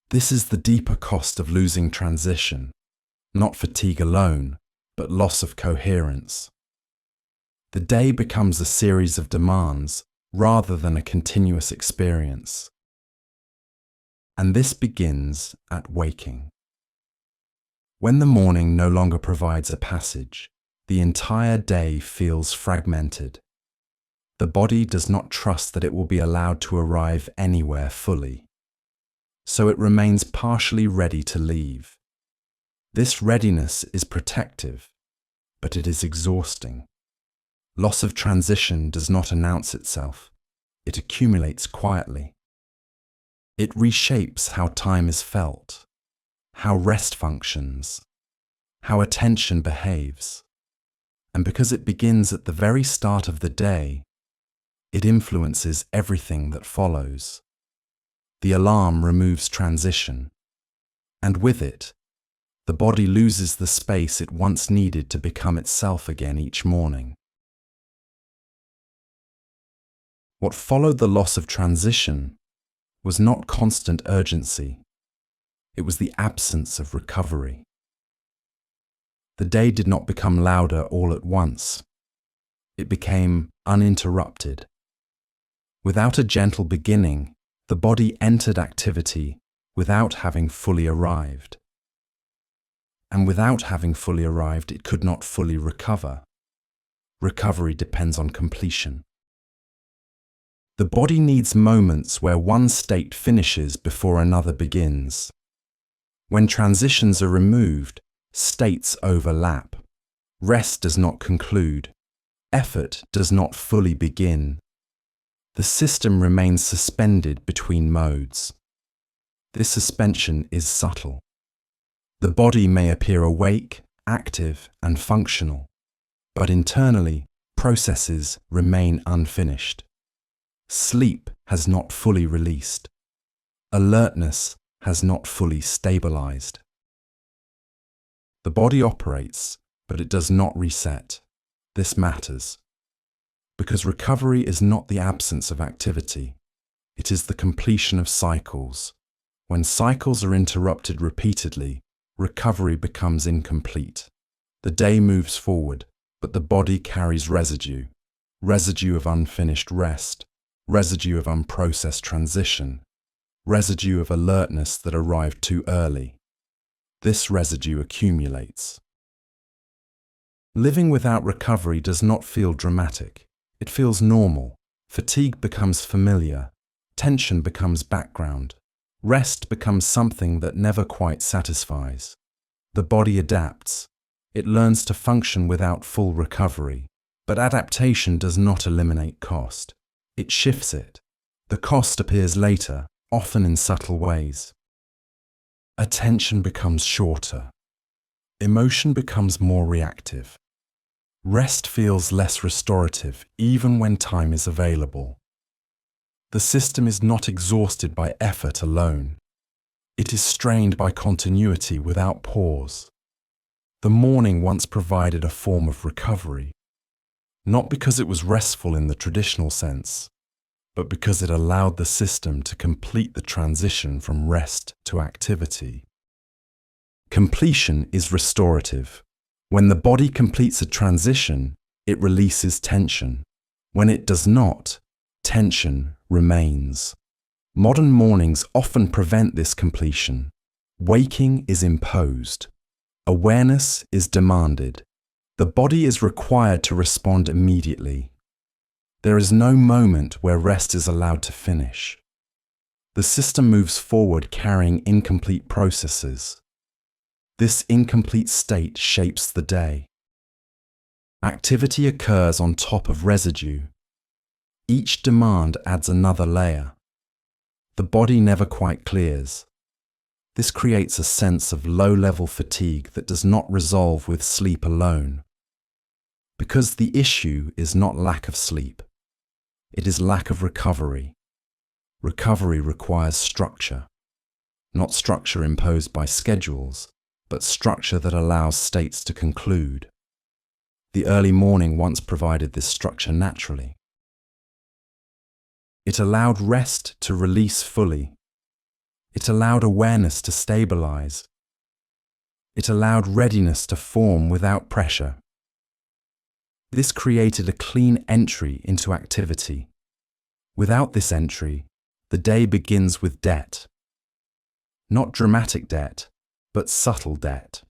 This is the deeper cost of losing transition, not fatigue alone, but loss of coherence. The day becomes a series of demands rather than a continuous experience. And this begins at waking. When the morning no longer provides a passage, the entire day feels fragmented. The body does not trust that it will be allowed to arrive anywhere fully, so it remains partially ready to leave. This readiness is protective, but it is exhausting. Loss of transition does not announce itself. It accumulates quietly. It reshapes how time is felt, how rest functions, how attention behaves. And because it begins at the very start of the day, it influences everything that follows. The alarm removes transition, and with it, the body loses the space it once needed to become itself again each morning. What followed the loss of transition was not constant urgency. It was the absence of recovery. The day did not become louder all at once. It became uninterrupted. Without a gentle beginning, the body entered activity without having fully arrived. And without having fully arrived, it could not fully recover. Recovery depends on completion. The body needs moments where one state finishes before another begins. When transitions are removed, states overlap. Rest does not conclude. Effort does not fully begin. The system remains suspended between modes. This suspension is subtle. The body may appear awake, active, and functional, but internally, processes remain unfinished. Sleep has not fully released. Alertness has not fully stabilized. The body operates, but it does not reset. This matters, because recovery is not the absence of activity. It is the completion of cycles. When cycles are interrupted repeatedly, recovery becomes incomplete. The day moves forward, but the body carries residue. Residue of unfinished rest, residue of unprocessed transition, residue of alertness that arrived too early. This residue accumulates. Living without recovery does not feel dramatic. It feels normal. Fatigue becomes familiar. Tension becomes background. Rest becomes something that never quite satisfies. The body adapts. It learns to function without full recovery. But adaptation does not eliminate cost. It shifts it. The cost appears later, often in subtle ways. Attention becomes shorter. Emotion becomes more reactive. Rest feels less restorative even when time is available. The system is not exhausted by effort alone. It is strained by continuity without pause. The morning once provided a form of recovery, not because it was restful in the traditional sense, but because it allowed the system to complete the transition from rest to activity. Completion is restorative. When the body completes a transition, it releases tension. When it does not, tension remains. Modern mornings often prevent this completion. Waking is imposed. Awareness is demanded. The body is required to respond immediately. There is no moment where rest is allowed to finish. The system moves forward carrying incomplete processes. This incomplete state shapes the day. Activity occurs on top of residue. Each demand adds another layer. The body never quite clears. This creates a sense of low-level fatigue that does not resolve with sleep alone. Because the issue is not lack of sleep. It is lack of recovery. Recovery requires structure. Not structure imposed by schedules, but structure that allows states to conclude. The early morning once provided this structure naturally. It allowed rest to release fully. It allowed awareness to stabilize. It allowed readiness to form without pressure. This created a clean entry into activity. Without this entry, the day begins with debt. Not dramatic debt, but subtle debt.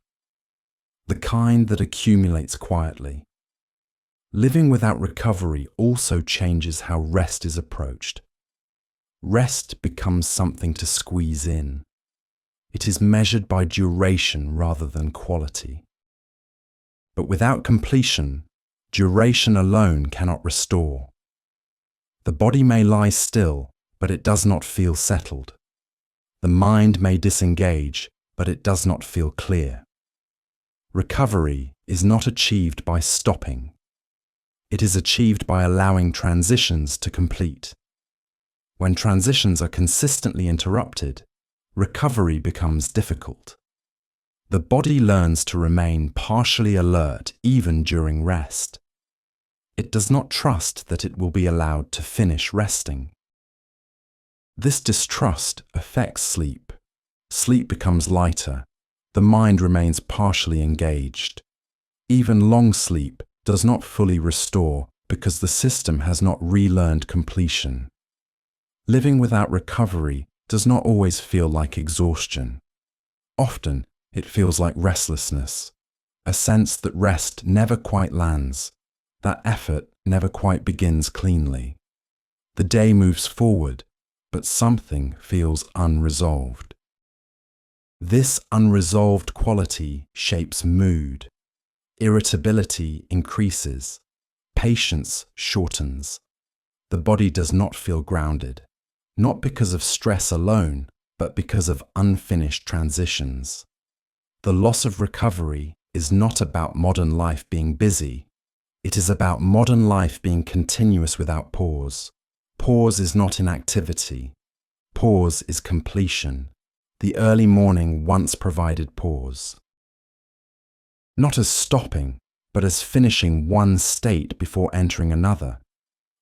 The kind that accumulates quietly. Living without recovery also changes how rest is approached. Rest becomes something to squeeze in. It is measured by duration rather than quality. But without completion, duration alone cannot restore. The body may lie still, but it does not feel settled. The mind may disengage, but it does not feel clear. Recovery is not achieved by stopping. It is achieved by allowing transitions to complete. When transitions are consistently interrupted, recovery becomes difficult. The body learns to remain partially alert even during rest. It does not trust that it will be allowed to finish resting. This distrust affects sleep. Sleep becomes lighter. The mind remains partially engaged. Even long sleep does not fully restore because the system has not relearned completion. Living without recovery does not always feel like exhaustion. Often, it feels like restlessness, a sense that rest never quite lands, that effort never quite begins cleanly. The day moves forward, but something feels unresolved. This unresolved quality shapes mood. Irritability increases. Patience shortens. The body does not feel grounded, not because of stress alone, but because of unfinished transitions. The loss of recovery is not about modern life being busy. It is about modern life being continuous without pause. Pause is not inactivity. Pause is completion. The early morning once provided pause. Not as stopping, but as finishing one state before entering another.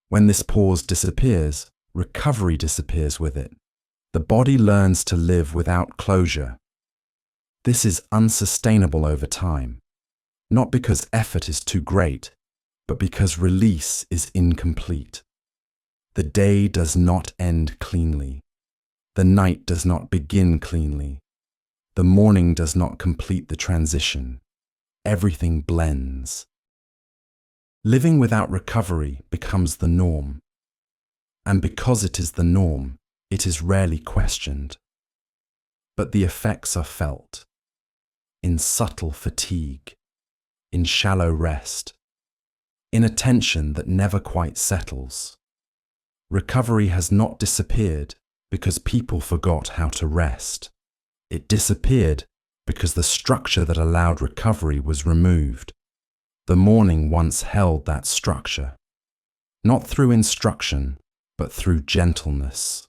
When this pause disappears, recovery disappears with it. The body learns to live without closure. This is unsustainable over time, not because effort is too great, but because release is incomplete. The day does not end cleanly. The night does not begin cleanly. The morning does not complete the transition. Everything blends. Living without recovery becomes the norm. And because it is the norm, it is rarely questioned. But the effects are felt. In subtle fatigue, in shallow rest, in a tension that never quite settles. Recovery has not disappeared because people forgot how to rest. It disappeared because the structure that allowed recovery was removed. The morning once held that structure, not through instruction, but through gentleness,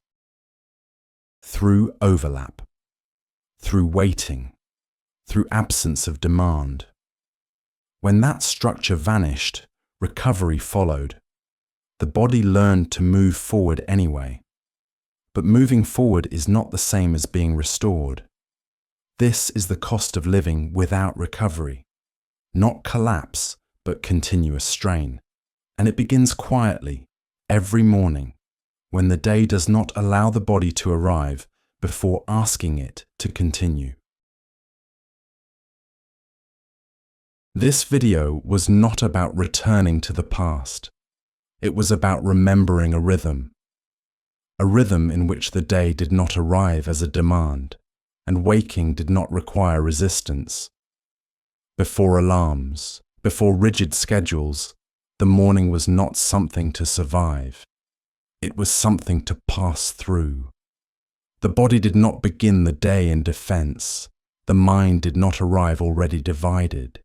through overlap, through waiting, through absence of demand. When that structure vanished, recovery followed. The body learned to move forward anyway. But moving forward is not the same as being restored. This is the cost of living without recovery. Not collapse, but continuous strain. And it begins quietly, every morning, when the day does not allow the body to arrive before asking it to continue. This video was not about returning to the past. It was about remembering a rhythm in which the day did not arrive as a demand, and waking did not require resistance. Before alarms, before rigid schedules, the morning was not something to survive. It was something to pass through. The body did not begin the day in defense. The mind did not arrive already divided.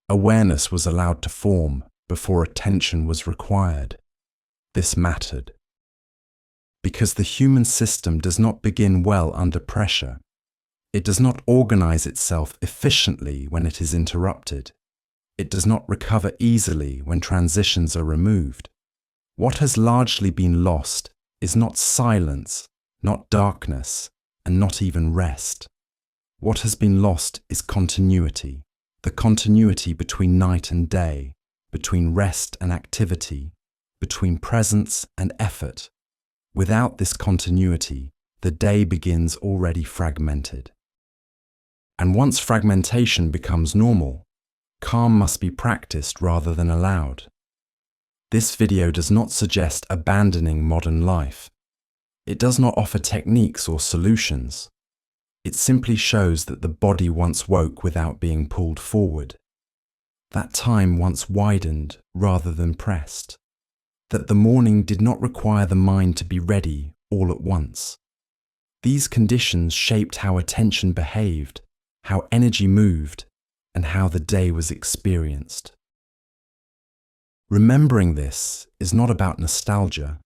Awareness was allowed to form before attention was required. This mattered. Because the human system does not begin well under pressure. It does not organize itself efficiently when it is interrupted. It does not recover easily when transitions are removed. What has largely been lost is not silence, not darkness, and not even rest. What has been lost is continuity, the continuity between night and day, between rest and activity, between presence and effort. Without this continuity, the day begins already fragmented. And once fragmentation becomes normal, calm must be practiced rather than allowed. This video does not suggest abandoning modern life. It does not offer techniques or solutions. It simply shows that the body once woke without being pulled forward. That time once widened rather than pressed. That the morning did not require the mind to be ready all at once. These conditions shaped how attention behaved, how energy moved, and how the day was experienced. Remembering this is not about nostalgia.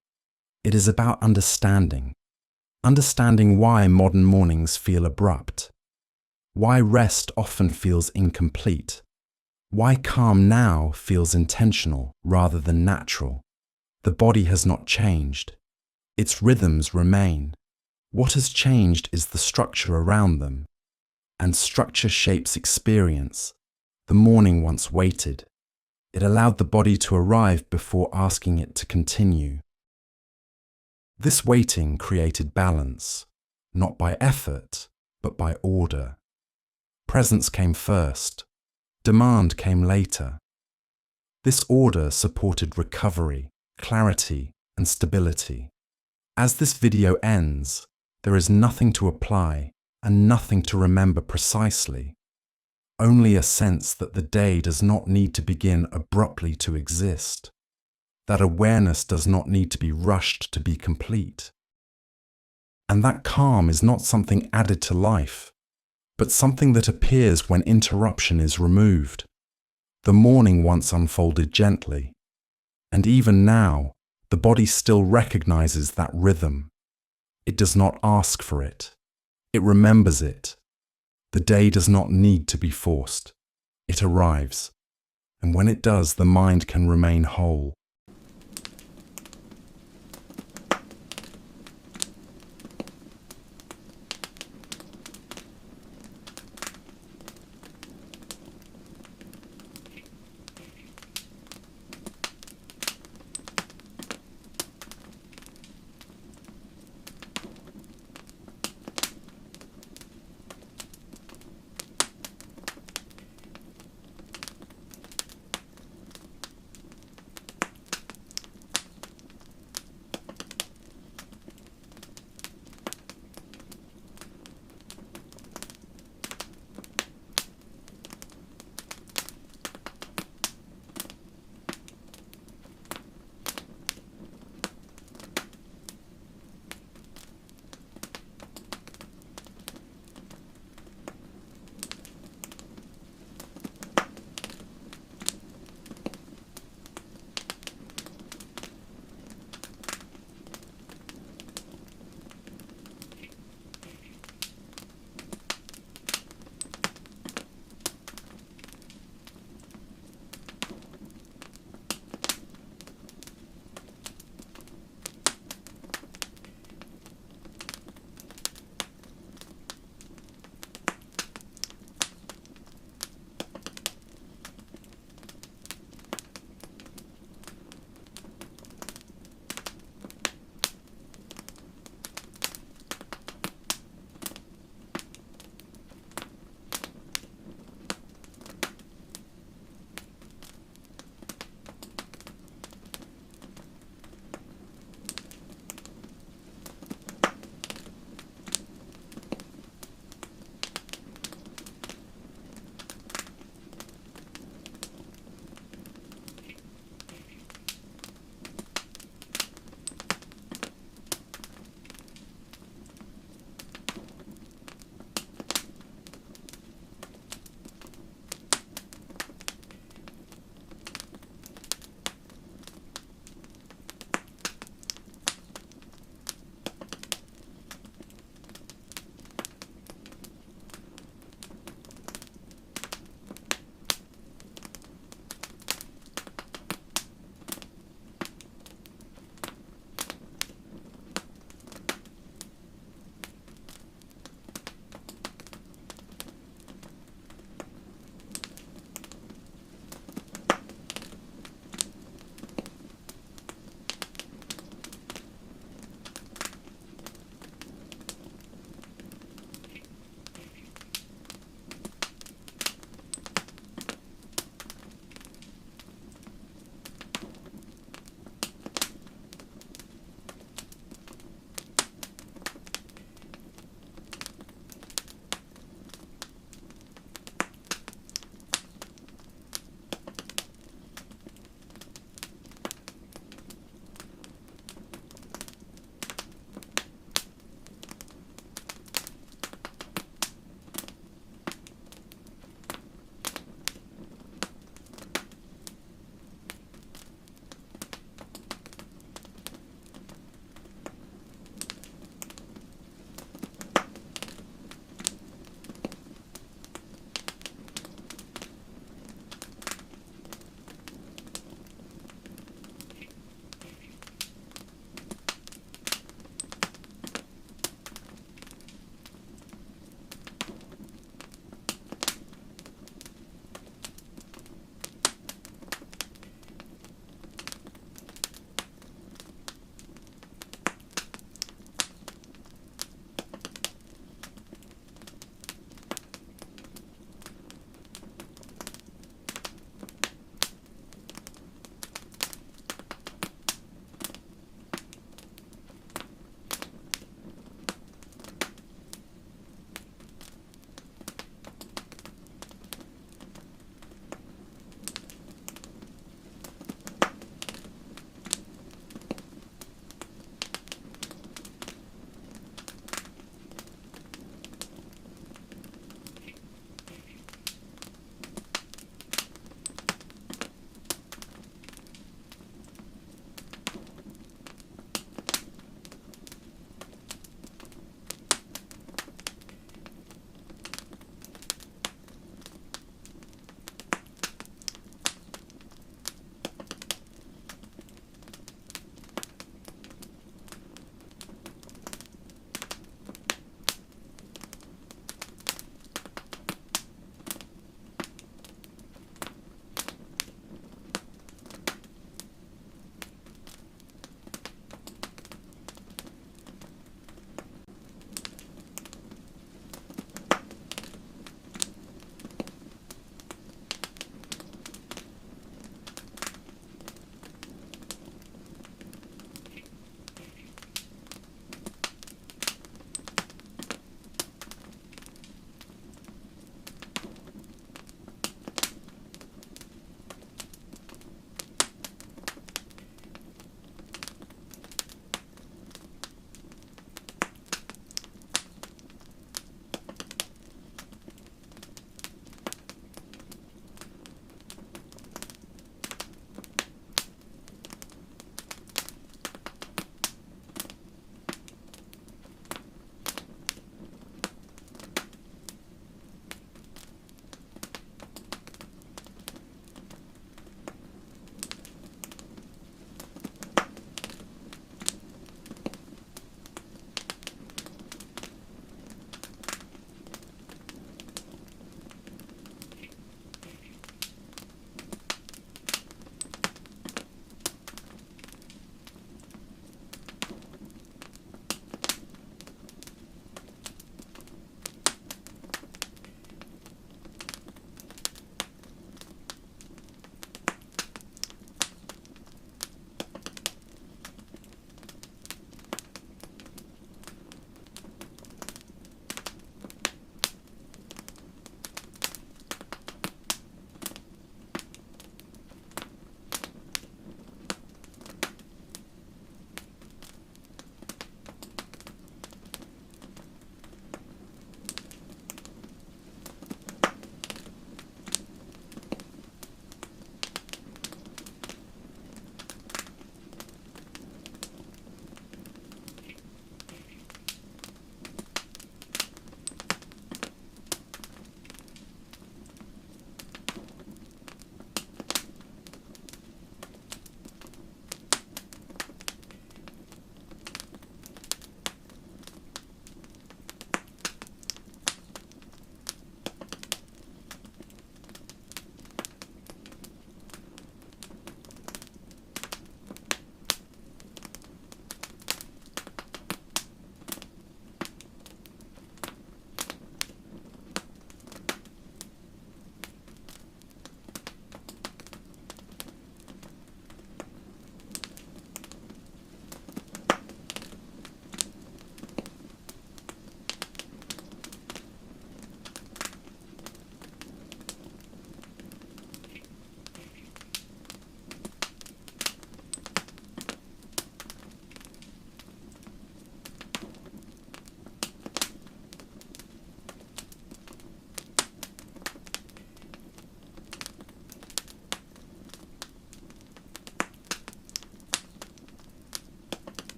It is about understanding. Understanding why modern mornings feel abrupt. Why rest often feels incomplete. Why calm now feels intentional rather than natural. The body has not changed. Its rhythms remain. What has changed is the structure around them. And structure shapes experience. The morning once waited. It allowed the body to arrive before asking it to continue. This waiting created balance, not by effort, but by order. Presence came first. Demand came later. This order supported recovery, clarity, and stability. As this video ends, there is nothing to apply and nothing to remember precisely. Only a sense that the day does not need to begin abruptly to exist. That awareness does not need to be rushed to be complete. And that calm is not something added to life, but something that appears when interruption is removed. The morning once unfolded gently, and even now, the body still recognizes that rhythm. It does not ask for it. It remembers it. The day does not need to be forced. It arrives, and when it does, the mind can remain whole.